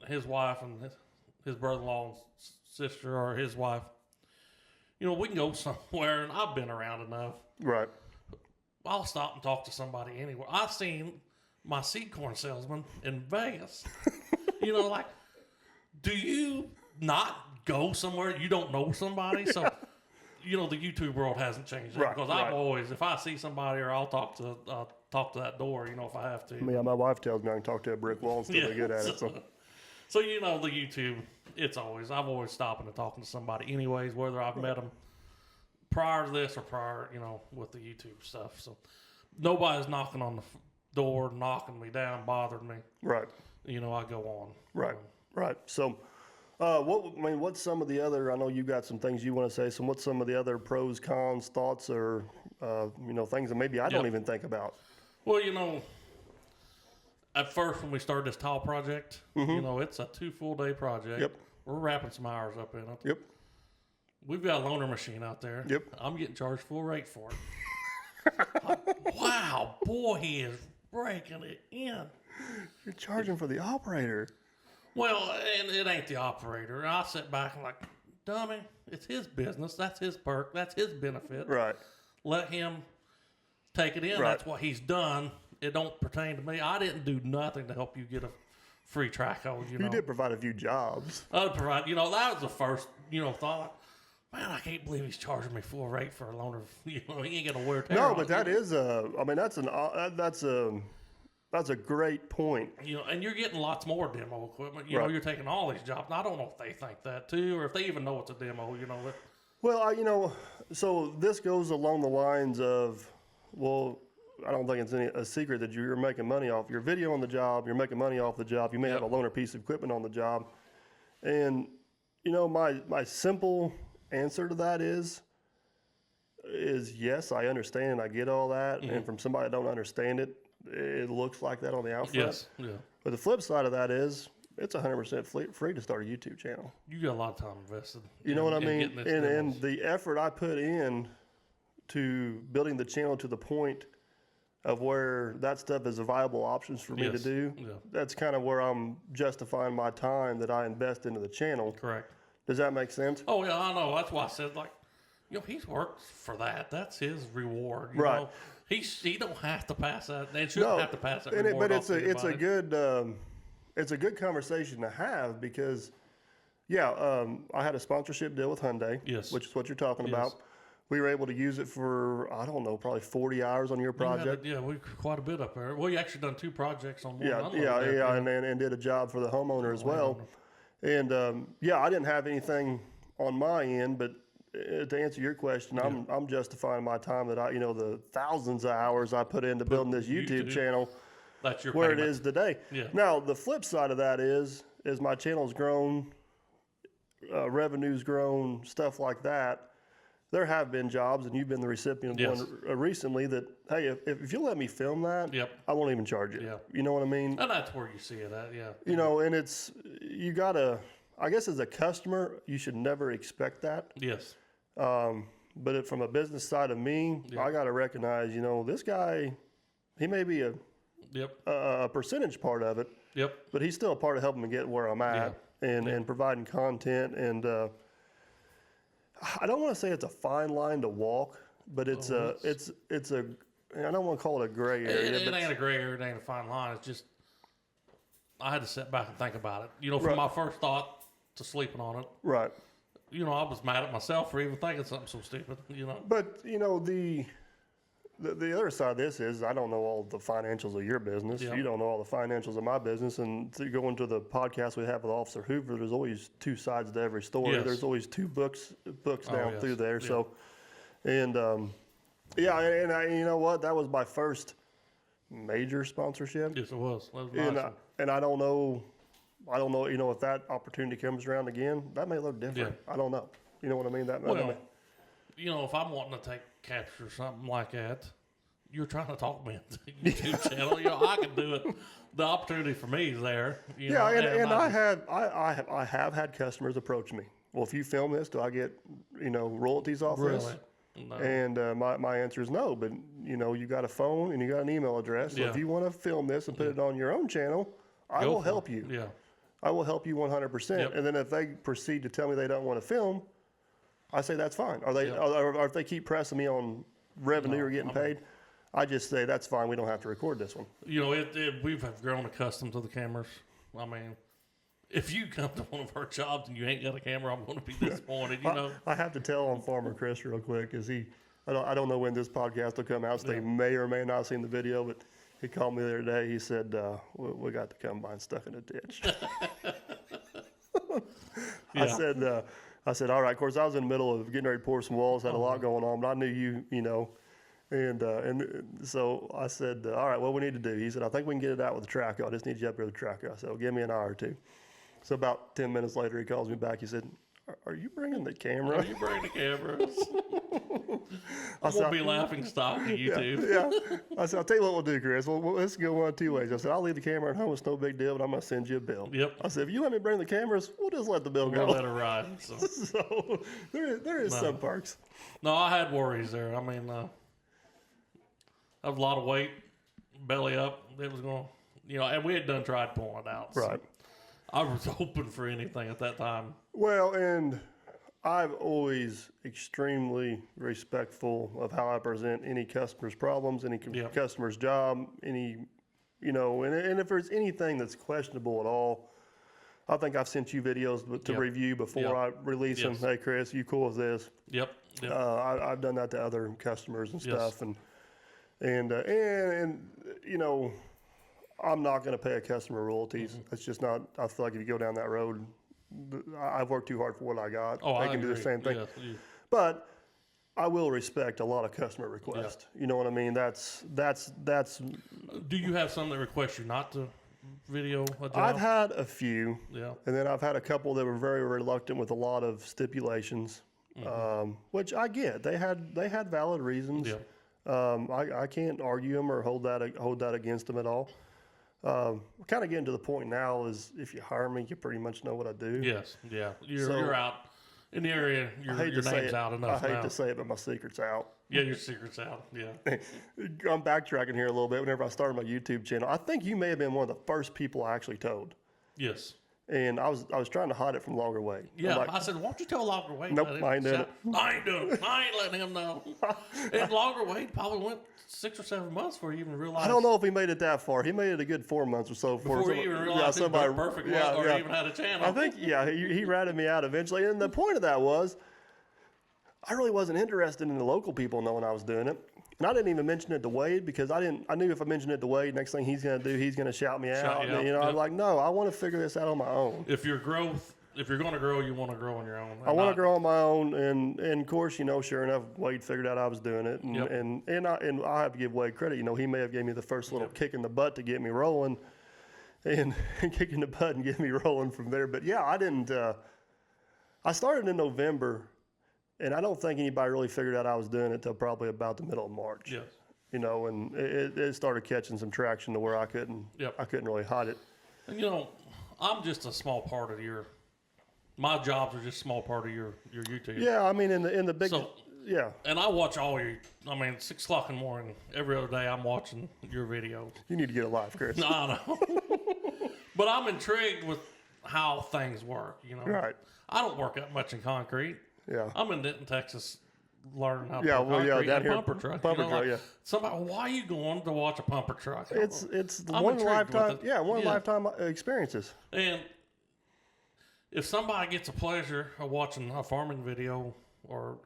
his wife and his brother-in-law and sister or his wife, you know, we can go somewhere, and I've been around enough. Right. I'll stop and talk to somebody anywhere. I've seen my seed corn salesman in Vegas. You know, like, do you not go somewhere you don't know somebody? So, you know, the YouTube world hasn't changed Right, because right. I've always, if I see somebody or I'll talk to that door, you know, if I have to. Yeah, my wife tells me I can talk to a brick wall and still be good at it. So. So, you know, the YouTube, I've always stopping and talking to somebody anyways, whether I've met them prior to this or prior, you know, with the YouTube stuff. So nobody's knocking on the door, knocking me down, bothering me. Right. You know, I go on. Right. Right. So, what's some of the other? I know you got some things you want to say. So, what's some of the other pros, cons, thoughts, or you know, things that maybe I don't even think about? Well, you know, at first when we started this tile project, you know, it's a 2 full day project. Yep. We're wrapping some hours up in it. Yep. We've got a loaner machine out there. Yep. I'm getting charged full rate for it. Wow, boy, he is breaking it in. You're charging for the operator. Well, and it ain't the operator. I sit back and like, dummy, it's his business. That's his perk. That's his benefit. Right. Let him take it in. Right. That's what he's done. It don't pertain to me. I didn't do nothing to help you get a free track hole. You know, You did provide a few jobs. I'd provide. You know, that was the first, you know, thought. Man, I can't believe he's charging me full rate for a loaner. You know, he ain't gonna wear tear. No, on but it. that is that's a great point. You know, and you're getting lots more demo equipment. You know, Right. you're taking all these jobs. And I don't know if they think that too, or if they even know it's a demo. You know, Well, you know, so this goes along the lines of, well, I don't think it's a secret that you're making money off your video on the job. You're making money off the job. You may have a loaner piece of equipment on the job, and you know, my simple answer to that is yes, I understand and I get all that. And from somebody that don't understand it, it looks like that on the outfront. yes, yeah. But the flip side of that is it's 100% free to start a YouTube channel. You got a lot of time invested. You know what I mean? getting this And demos. the effort I put in to building the channel to the point of where that stuff is a viable options for me to Yes, do, yeah. that's kind of where I'm justifying my time that I invest into the channel. Correct. Does that make sense? Oh yeah, I know. That's why I said like, you know, he's worked for that. That's his reward. You Right. know? He don't have to pass that. They shouldn't have to pass that and reward but off to it's a anybody. good conversation to have because I had a sponsorship deal with Hyundai, Yes. which is what you're talking Yes. about. We were able to use it for I don't know, probably 40 hours on your project. Yeah, we quite a bit up there. Well, you actually done 2 projects on one. Yeah, unload yeah, there. yeah, and did a job for the homeowner as well. And I didn't have anything on my end, but to answer your question, I'm justifying my time that the thousands of hours I put into building this YouTube channel That's your where payment. it is today. Yeah. Now the flip side of that is my channel's grown, revenue's grown, stuff like that. There have been jobs, and you've been the recipient of Yes. one recently that, hey, if you let me film that, Yep. I won't even charge you. Yeah. You know what I mean? And that's where you see it at. Yeah. You know, and you gotta, I guess as a customer, you should never expect that. Yes. But from a business side of me, I gotta recognize, this guy, he may be Yep. a percentage part of it, Yep. but he's still a part of helping me get where I'm at and providing content. And I don't want to say it's a fine line to walk, but it's a I don't want to call it a gray area. It but ain't a gray area. It ain't a fine line. It's just I had to sit back and think about it. You know, from my first thought to sleeping on it. right. You know, I was mad at myself for even thinking something so stupid. You know. But the other side of this is I don't know all the financials of your business. Yeah. You don't know all the financials of my business. And to go into the podcast we have with Officer Hoover, there's always 2 sides to every story. Yes. There's always 2 books down yes. through there. Yeah. So, and you know what? That was my first major sponsorship. Yes, it was. That was And nice. and I don't know. If that opportunity comes around again, that may look different. I don't know. You know what I mean? That may, Well, you know, if I'm wanting to take capture something like that, you're trying to talk me into the YouTube channel. You know, I can do it. The opportunity for me is there. You know, and I have had customers approach me. Well, if you film this, do I get, royalties off this? Really? No. And my answer is no. But you got a phone and you got an email address. So if you want to film this and put it on your own channel, I will help you. Yeah. I will help you 100%. Yep. And then if they proceed to tell me they don't want to film, I say that's fine. Or if they keep pressing me on revenue or getting paid, I just say that's fine. We don't have to record this one. You know, we've grown accustomed to the cameras. I mean, if you come to one of our jobs and you ain't got a camera, I'm going to be disappointed. You know, I have to tell on Farmer Chris real quick, is I don't know when this podcast will come out, so they may or may not have seen the video, but he called me the other day. He said, we got the combine stuck in a ditch. I said, all right. Of course, I was in the middle of getting ready to pour some walls, had a lot going on, but I knew and so I said, all right, what we need to do? He said, I think we can get it out with the tracker. I just need you up here with the tracker. I said, well, give me an hour or two. So about 10 minutes later, he calls me back. He said, are you bringing the camera? Are you bringing the cameras? I'm going to be laughing stock at YouTube. Yeah. I said, I'll tell you what we'll do, Chris. Let's go one of two ways. I said, I'll leave the camera at home. It's no big deal, but I'm going to send you a bill. Yep. I said, if you let me bring the cameras, we'll just let the bill go. We'll let it ride. So, so there is some perks. No, I had worries there. I mean, I have a lot of weight, belly up. It was going to, and we had tried pulling it out. So Right. I was hoping for anything at that time. Well, and I'm always extremely respectful of how I present any customer's problems, any customer's job, and if there's anything that's questionable at all, I think I've sent you videos to review before I release them. Hey, Chris, you cool with this? Yep. I've done that to other customers and stuff, and I'm not going to pay a customer royalties. It's just not. I feel like if you go down that road, I've worked too hard for what I got. Oh, they can do the same thing. Yeah. But I will respect a lot of customer requests. You know what I mean? That's. Do you have some that request you not to video a job? I've had a few. Yeah. And then I've had a couple that were very reluctant with a lot of stipulations, which I get. They had valid reasons. Yeah. I can't argue them or hold that against them at all. Kind of getting to the point now is if you hire me, you pretty much know what I do. Yes, yeah. You're out in the area. Your name's out enough. I hate to say it, but my secret's out. Yeah, your secret's out. Yeah. I'm backtracking here a little bit. Whenever I started my YouTube channel, I think you may have been one of the first people I actually told. Yes. And I was trying to hide it from Longer Wade. Yeah, I said, why don't you tell Longer Wade? Nope, I ain't doing it. I ain't doing it. I ain't letting him know. And Longer Wade probably went 6 or 7 months before he even realized. I don't know if he made it that far. He made it a good 4 months or so before he even realized he was perfect or even had a channel. I think, he ratted me out eventually. And the point of that was, I really wasn't interested in the local people knowing I was doing it. And I didn't even mention it to Wade because I knew if I mentioned it to Wade, next thing he's going to do, he's going to shout me out. I'm like, no, I want to figure this out on my own. If you're going to grow, you want to grow on your own. I want to grow on my own, and of course, sure enough, Wade figured out I was doing it, and I have to give Wade credit. He may have gave me the first little kick in the butt to get me rolling, and kick in the butt and get me rolling from there. But yeah, I didn't. I started in November. And I don't think anybody really figured out I was doing it till probably about the middle of March. Yes. And it started catching some traction to where I couldn't really hide it. And I'm just a small part of my jobs are just a small part of your YouTube. Yeah, I mean in the big And I watch all 6 o'clock in the morning, every other day I'm watching your videos. You need to get a life, Chris. No, I know. But I'm intrigued with how things work, Right. I don't work that much in concrete. Yeah. I'm in Denton, Texas, learning how to pump concrete down and here, pumper truck. Pumper truck, yeah. Somebody, why are you going to watch a pumper truck? It's one lifetime. Lifetime experiences. And if somebody gets a pleasure of watching a farming video or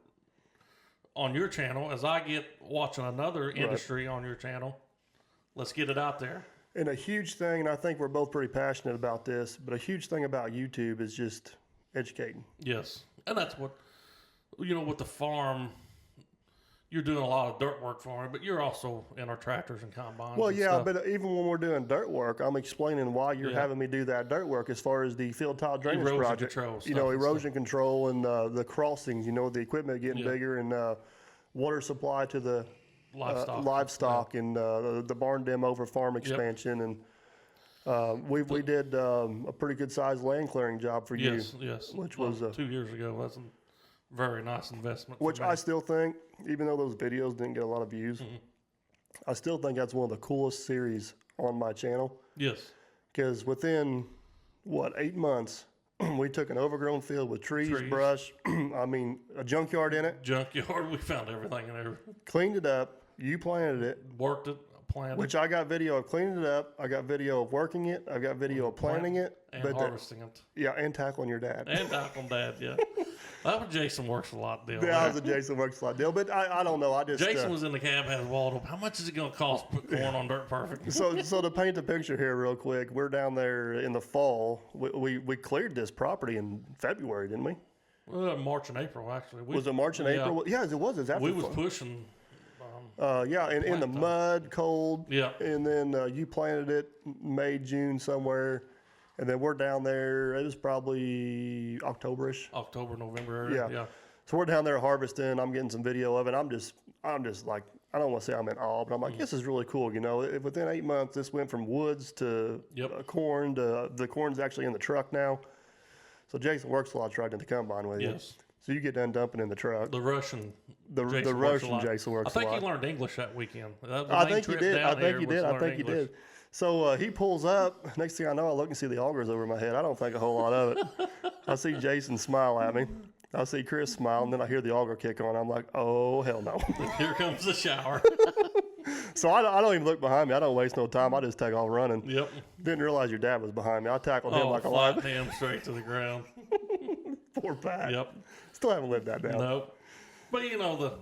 on your channel, as I get watching another industry on your channel, let's get it out there. And a huge thing, and I think we're both pretty passionate about this, but a huge thing about YouTube is just educating. Yes. And that's what, with the farm, you're doing a lot of dirt work for me, but you're also in our tractors and combines. Well, and yeah, stuff. but even when we're doing dirt work, I'm explaining why you're having me do that dirt work as far as the field tile drainage erosion project. Control erosion control and the crossings, the equipment getting bigger and water supply to the livestock, and the barn demo for farm expansion, and we did a pretty good sized land clearing job for you. Yes. Which was 2 years ago. That's a very nice investment. Which I still think, even though those videos didn't get a lot of views, I still think that's one of the coolest series on my channel. Yes. Because within 8 months, we took an overgrown field with trees, brush, I mean, a junkyard in it. Junkyard, we found everything in there. Cleaned it up. You planted it. Worked it, planted Which I got video of cleaning it up. I got video of working it. I got video of planting it. and harvesting it. Yeah, and tackling your dad. And tackling Dad, yeah. That was Jason Works a Lot deal. That was a Jason Works a Lot deal. But I don't know. I just Jason was in the cab, had Waldo. How much is it going to cost to put corn on Dirt Perfect? So to paint the picture here real quick, we're down there in the fall. We cleared this property in February, didn't we? March and April, actually. Was it March and April? Yeah, it was. It's after we was pushing. in the mud, cold. Yeah. And then you planted it May, June somewhere. And then we're down there. It was probably October-ish. October, November area. Yeah. So we're down there harvesting. I'm getting some video of it. I'm just like, I don't want to say I'm in awe, but I'm like, this is really cool. You know, within 8 months, this went from woods to corn to the corn's actually in the truck now. So Jason Works a Lot riding the combine with you. Yes. So you get done dumping in the truck. The Russian. The Russian Jason Works a Lot. I think he learned English that weekend. I think he did. I think he did. So he pulls up. Next thing I know, I look and see the augers over my head. I don't think a whole lot of it. I see Jason smile at me. I see Chris smile, and then I hear the auger kick on. I'm like, oh, hell no. Here comes the shower. So I don't even look behind me. I don't waste no time. I just take off running. Yep. Didn't realize your dad was behind me. I tackled him like a lion. Him straight to the ground. Poor Pat. Yep. Still haven't lived that down. Nope. But you know,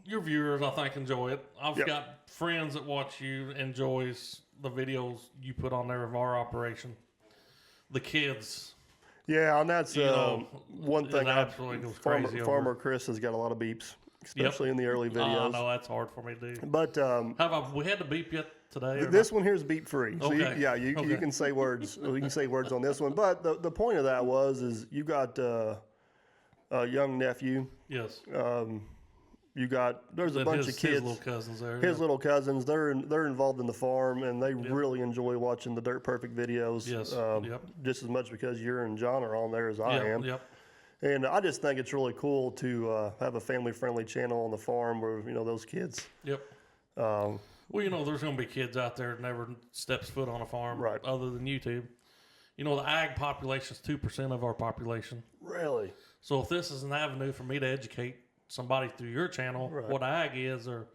your viewers, I think, enjoy it. I've got friends that watch you, enjoys the videos you put on there of our operation. The kids. Yeah, and that's one thing. Absolutely goes crazy. Farmer Chris has got a lot of beeps, especially in the early videos. No, that's hard for me to do. But we had to beep yet today? This one here is beep free. So okay. You can say words. You can say words on this one. But the point of that is you got a young nephew. Yes. There's a bunch of kids. His little cousins there. His little cousins. They're involved in the farm, and they really enjoy watching the Dirt Perfect videos. Yes. Just as much because you and John are on there as I am. Yep. And I just think it's really cool to have a family-friendly channel on the farm where those kids. Yep. Well, there's going to be kids out there that never steps foot on a farm, right, other than YouTube. The ag population is 2% of our population. Really? So if this is an avenue for me to educate somebody through your channel what ag is or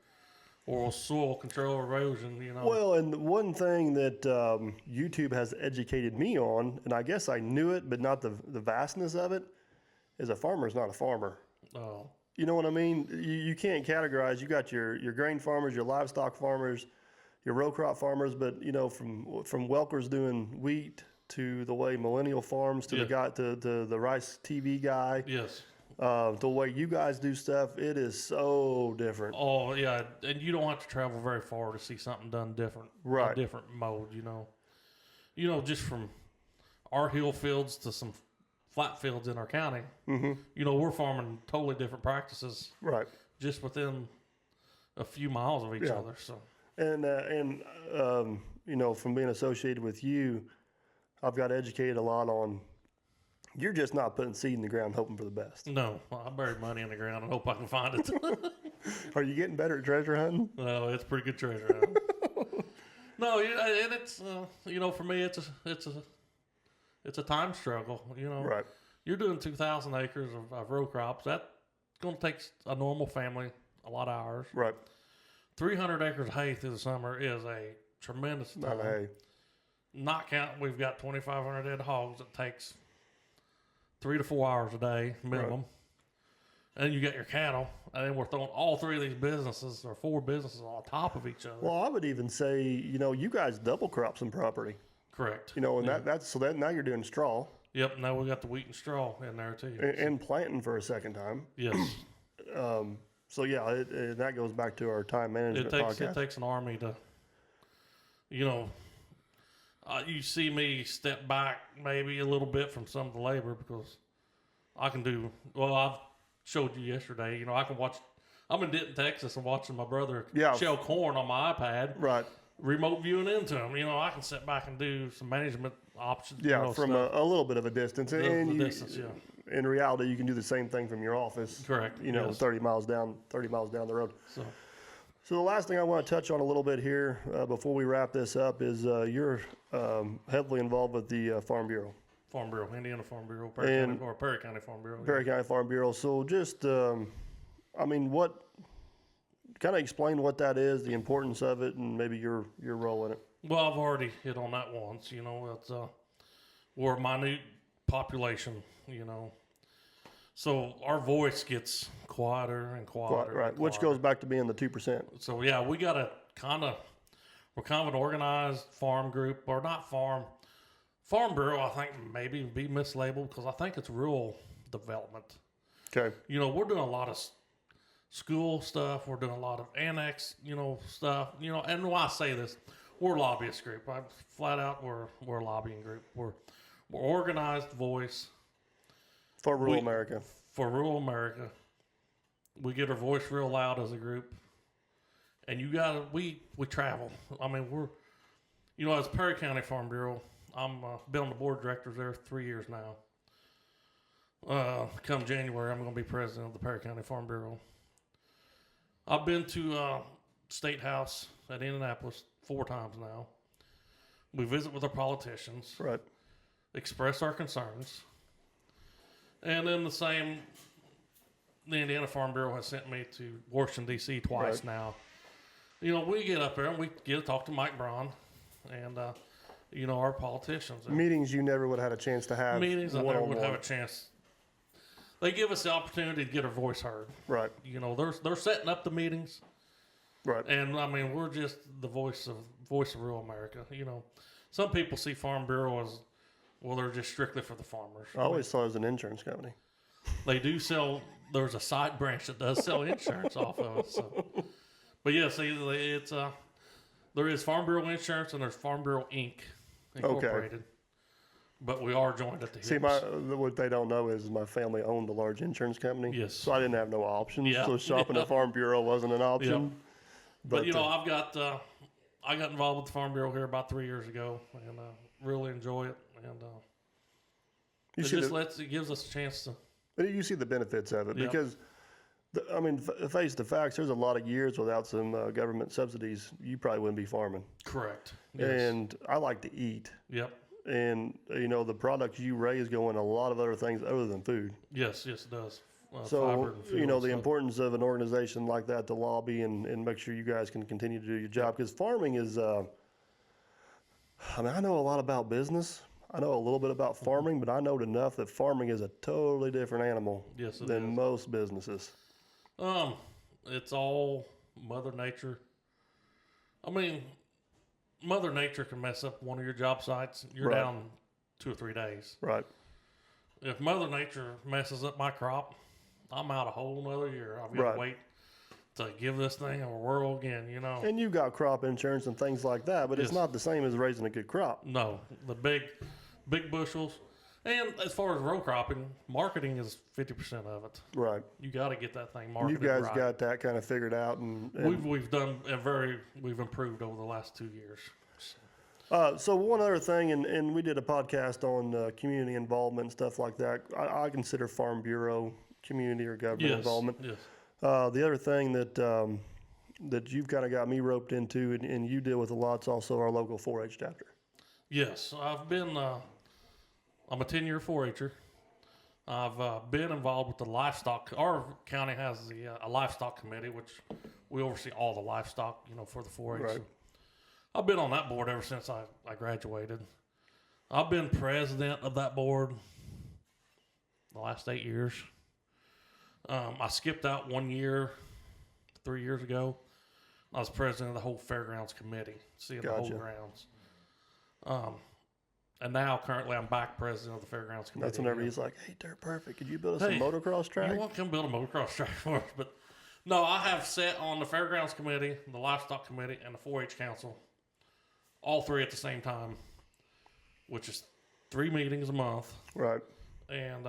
soil control, erosion, Well, and one thing that YouTube has educated me on, and I guess I knew it, but not the vastness of it, is a farmer is not a farmer. Oh. You know what I mean? You can't categorize. You got your grain farmers, your livestock farmers, your row crop farmers, but from Welker's doing wheat to the way Millennial Farms to the guy to the Rice TV guy. Yes. The way you guys do stuff, it is so different. Oh yeah, and you don't have to travel very far to see something done different. Right. A different mode, just from our hill fields to some flat fields in our county. Mm-hmm. We're farming totally different practices. Right. Just within a few miles of each other. So. And from being associated with you, I've got educated a lot on. You're just not putting seed in the ground hoping for the best. No, I bury money in the ground and hope I can find it. Are you getting better at treasure hunting? No, it's pretty good treasure hunting. No, and it's for me it's a time struggle. Right. You're doing 2,000 acres of row crops. That's going to take a normal family a lot of hours. Right. 300 acres of hay through the summer is a tremendous time. Not hay. Not counting, we've got 2,500 head hogs. It takes 3 to 4 hours a day minimum. Right. And you got your cattle, and then we're throwing all 3 of these businesses or 4 businesses on top of each other. Well, I would even say, you guys double crop some property. Correct. And that's now you're doing straw. Yep. Now we got the wheat and straw in there too. And planting for a second time. Yes. So yeah, that goes back to our time management podcast. It takes an army to, you see me step back maybe a little bit from some of the labor because I can do, I've showed you yesterday, I can watch I'm in Denton, Texas, and watching my brother Yeah. shell corn on my iPad, Right. remote viewing into them. You know, I can sit back and do some management options. Yeah, you know, from stuff. a little bit of a distance. The And distance, yeah. in reality, you can do the same thing from your office. Correct, You know, yes. 30 miles down the road. So, So the last thing I want to touch on a little bit here before we wrap this up is you're heavily involved with the Farm Bureau, Farm Bureau, Indiana Farm Bureau, And- Perry County Farm Bureau. yeah. Perry County Farm Bureau. So just, I mean, what kind of explain what that is, the importance of it, and maybe your role in it. Well, I've already hit on that once. You know, it's we're a minute population. You know, so our voice gets quieter and quieter. Right, and which quieter. goes back to being the 2%. So yeah, we got to we're kind of an organized farm group, or not farm bureau. I think maybe be mislabeled because I think it's rural development. Okay. You know, we're doing a lot of school stuff. We're doing a lot of annex, you know, stuff. You know, and why I say this, we're a lobbyist group. I flat out we're a lobbying group. We're organized voice For rural America. for rural America. We get our voice real loud as a group, and we travel. I mean, you know, as Perry County Farm Bureau, I'm been on the board of directors there 3 years now. Come January, I'm going to be president of the Perry County Farm Bureau. I've been to State House at Indianapolis 4 times now. We visit with our politicians, Right. express our concerns, and then the Indiana Farm Bureau has sent me to Washington, D.C. twice Right. now. You know, we get up there and we get to talk to Mike Braun and, you know, our politicians. And Meetings you never would have had a chance to have. meetings I never would one-on-one. have a chance. They give us the opportunity to get our voice heard. Right. You know, they're setting up the meetings, Right. and I mean, we're just the voice of rural America. You know, some people see Farm Bureau as, well, they're just strictly for the farmers. I always thought it was an insurance company. They do sell. There's a side branch that does sell insurance off of it. So, but yeah, see, it's there is Farm Bureau Insurance and there's Farm Bureau Inc. Incorporated. But we are joined at the hips. See, what they don't know is my family owned a large insurance company. Yes. So I didn't have no options. Yeah. So shopping Yeah. at Farm Bureau wasn't an option. But you know, I got involved with the Farm Bureau here about 3 years ago, and really enjoy it. And it gives us a chance to. You see the benefits of it Yep. because, I mean, face the facts. There's a lot of years without some government subsidies. You probably wouldn't be farming. Correct. Yes. And I like to eat. Yep. And, you know, the products you raise go in a lot of other things other than food. Yes, it does. Fiber So, and fuel you know, and the stuff. importance of an organization like that to lobby and make sure you guys can continue to do your job. Because farming is, I mean, I know a lot about business. I know a little bit about farming, but I know enough that farming is a totally different animal Yes, it than is. most businesses. It's all Mother Nature. I mean, Mother Nature can mess up one of your job sites. You're Right. down 2 or 3 days. Right. If Mother Nature messes up my crop, I'm out a whole nother year. I've got Right. to wait to give this thing a whirl again, you know. And you've got crop insurance and things like that, but it's Yes. not the same as raising a good crop. No, the big bushels. And as far as row cropping, marketing is 50% of it. Right. You got to get that thing You marketed guys right. got that kind of figured out. And We've improved over the last 2 years. So one other thing, and we did a podcast on community involvement and stuff like that. I consider Farm Bureau community or government Yes, involvement. yes. The other thing that you've kind of got me roped into and you deal with a lot is also our local 4-H chapter. Yes, I've been. I'm a 10-year 4-H'er. I've been involved with the livestock. Our county has a livestock committee, which we oversee all the livestock, you know, for the 4-H. Right. I've been on that board ever since I graduated. I've been president of that board the last 8 years. I skipped out 1 year, 3 years ago. I was president of the whole fairgrounds committee, seeing the whole Gotcha. grounds. And now currently I'm back president of the fairgrounds committee. That's whenever he's like, "Hey, Dirt Perfect, could you build us Hey, a motocross track?" You want to come build a motocross track for us? But no, I have sat on the fairgrounds committee, the livestock committee, and the 4-H council, all three at the same time, which is 3 meetings a month, Right. and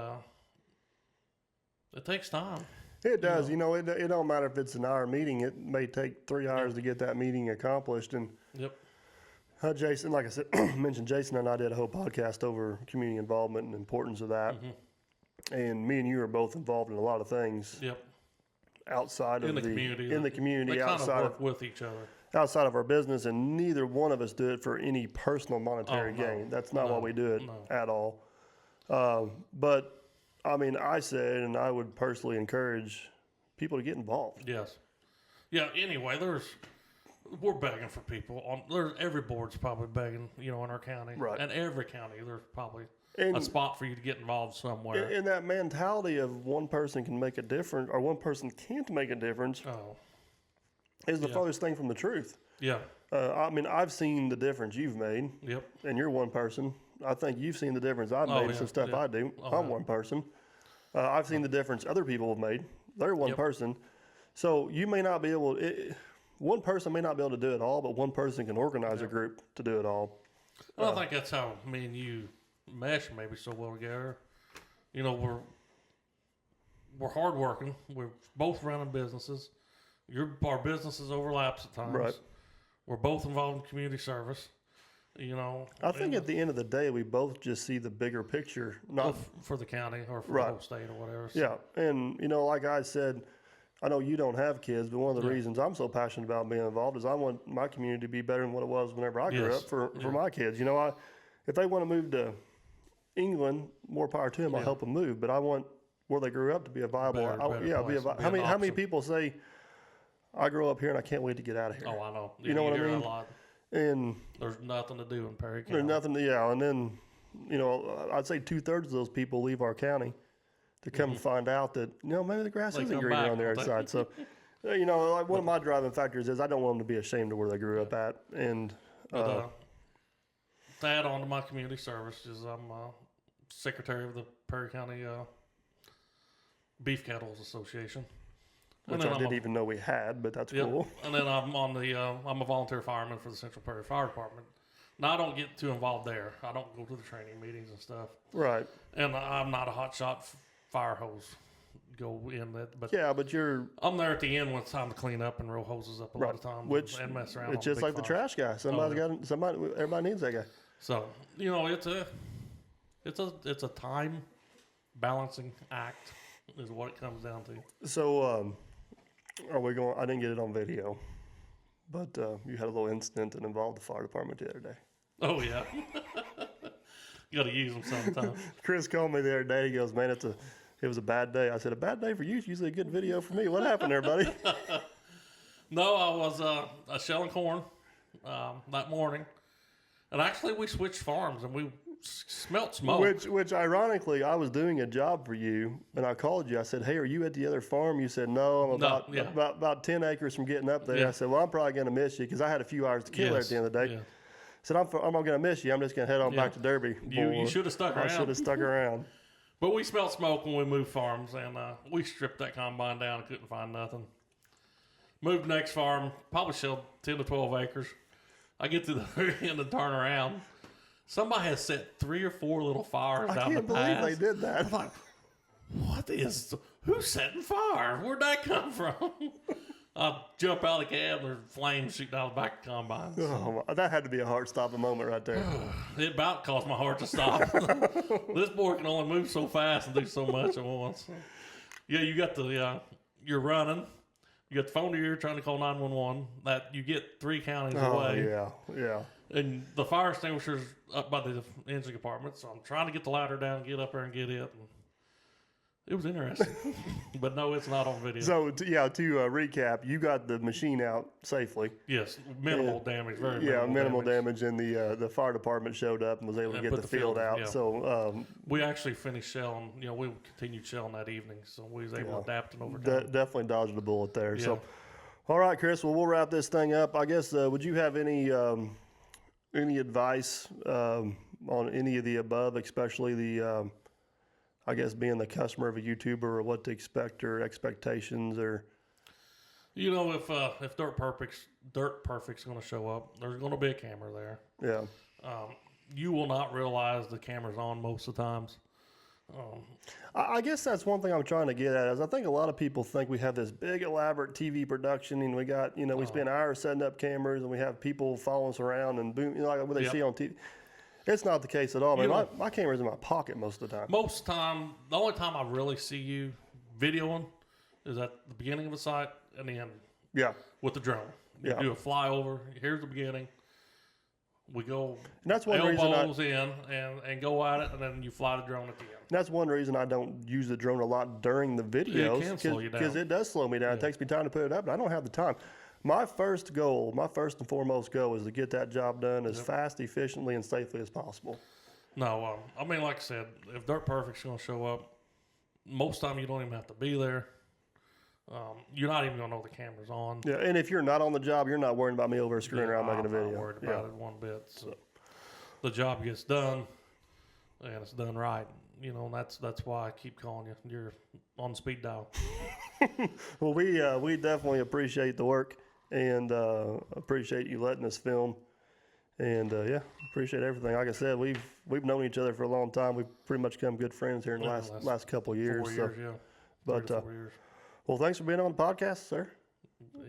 it takes time. It does. You know, it don't matter if it's an hour meeting. It may take 3 hours to get that meeting accomplished. And Yep. Jason, like I said, mentioned Jason and I did a whole podcast over community involvement and the importance of that. And me and you are both involved in a lot of things Yep. outside of In the community. in the community, They kind of outside work with each other. outside of our business, and neither one of us do it for any personal monetary Oh, no. gain. That's not No. why we do it No. at all. But I mean, I said, and I would personally encourage people to get involved. Yes. Yeah. Anyway, we're begging for people. Every board's probably begging, in our county. Right. And every county, there's probably And- a spot for you to get involved somewhere. In that mentality of one person can make a difference, or one person can't make a difference, Oh. is the farthest thing from the truth. Yeah. I mean, I've seen the difference you've made, Yep. and you're one person. I think you've seen the difference I've made in yeah, some stuff yeah. I do. Oh, I'm yeah. one person. I've seen the difference other people have made. They're one Yep. person. So you may not be able, one person may not be able to do it all, but one person can organize a group to do it all. Well, I think that's how me and you mesh maybe so well together. We're hardworking. We're both running businesses. Our businesses overlaps at times. Right. We're both involved in community service. I think at the end of the day, we both just see the bigger picture. Not for the county or for Right. the whole state or whatever. So, Yeah, and like I said, I know you don't have kids, but one of the reasons I'm so passionate about being involved is I want my community to be better than what it was whenever I grew Yes. up for my kids. If they want to move to England, more power to them. I'll help them move, but I want where they grew up to be a viable. Better be a place, how be an many option. people say I grew up here and I can't wait to get out of here? Oh, I know. You know what I hear that mean? A lot. And There's nothing to do in Perry County. there's nothing. And then I'd say 2/3 of those people leave our county to come and find out that maybe the grass They isn't come greener back, on the other don't they? side. So like one of my driving factors is I don't want them to be ashamed of where they grew up at. And But to add on to my community service is I'm secretary of the Perry County Beef Cattle Association. which I didn't even know we had, but that's Yep. cool. And then I'm on I'm a volunteer fireman for the Central Perry Fire Department. Now I don't get too involved there. I don't go to the training meetings and stuff. Right. And I'm not a hot shot fire hose. Go in that, but Yeah, but you're I'm there at the end when it's time to clean up and roll hoses up a lot of times, which and mess around. it's on just big like the fires. trash guy. Everybody needs that guy. So it's a time balancing act is what it comes down to. So, are we going? I didn't get it on video, but you had a little incident that involved the fire department the other day. Oh yeah, you got to use them sometime. Chris called me the other day. He goes, "Man, it was a bad day." I said, "A bad day for you? It's usually a good video for me. What happened there, buddy?" No, I was shelling corn that morning, and actually we switched farms and we smelt smoke. Which ironically, I was doing a job for you, and I called you. I said, "Hey, are you at the other farm?" You said, "No, I'm about 10 acres from getting up there." Yeah. I said, "Well, I'm probably going to miss you because I had a few hours to kill there at the end of the day." Yeah. I said, "I'm going to miss you. I'm just going to head on back to Derby." You should have stuck I around. should have stuck around. But we smelled smoke when we moved farms, and we stripped that combine down and couldn't find nothing. Moved next farm, probably shelled 10 to 12 acres. I get to the very end and turn around. Somebody has set 3 or 4 little fires I down the can't believe path. they did that. I'm like, who's setting fire? Where'd that come from? I jump out of the cab and there's flames shooting out the back of the combine. Oh, that had to be a heart-stopping moment right there. It about caused my heart to stop. This boy can only move so fast and do so much at once. Yeah, you got you're running. You got the phone to your ear trying to call 911. That you get 3 counties away. Yeah. And the fire extinguisher's up by the engine compartment, so I'm trying to get the ladder down, get up there and get it. And it was interesting. But no, it's not on video. So, to recap, you got the machine out safely. Yes, minimal damage, very minimal damage, and the fire department showed up and was able to get put the the field field, out. yeah. So, we actually finished shelling. We continued shelling that evening, so we was able to adapt and overcome. definitely dodged a bullet there. Yeah. So, all right, Chris. Well, we'll wrap this thing up. I guess. Would you have any advice on any of the above, especially the I guess being the customer of a YouTuber, or what to expect, or expectations, or If Dirt Perfect's going to show up, there's going to be a camera there. yeah, You will not realize the camera's on most of the times. I guess that's one thing I'm trying to get at is I think a lot of people think we have this big elaborate TV production and we got, we spend hours setting up cameras and we have people following us around and boom, like what they see on TV. It's not the case at all. Man, my camera's in my pocket most of the time. Most of the time, the only time I really see you videoing is at the beginning of the site and the end. Yeah. With the drone. You do a flyover. Here's the beginning. We go and that's one elbows in and go at it, and then you fly the drone at the end. That's one reason I don't use the drone a lot during the videos. It can slow you down. Because it does slow me down. It takes me time to put it up, but I don't have the time. My first and foremost goal is to get that job done as fast, efficiently, and safely as possible. No, I mean, like I said, if Dirt Perfect's going to show up, most time you don't even have to be there. You're not even going to know the camera's on. Yeah, and if you're not on the job, you're not worrying about me over screwing around making a video. I'm not worried about it one bit. So the job gets done, and it's done right. And that's why I keep calling you. You're on speed dial. Well, we definitely appreciate the work and appreciate you letting us film. And appreciate everything. Like I said, we've known each other for a long time. We've pretty much become good friends here in the last couple of years. 4 years, yeah. But 4 years. Well, thanks for being on the podcast, sir.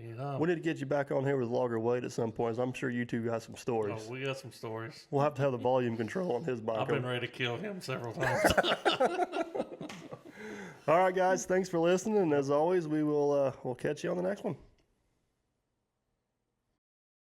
Yeah. We need to get you back on here with Logger Wade at some point. I'm sure you two got some stories. Oh, we got some stories. We'll have to have the volume control on his mic. I've been ready to kill him several times. All right, guys. Thanks for listening. And as always, we'll catch you on the next one.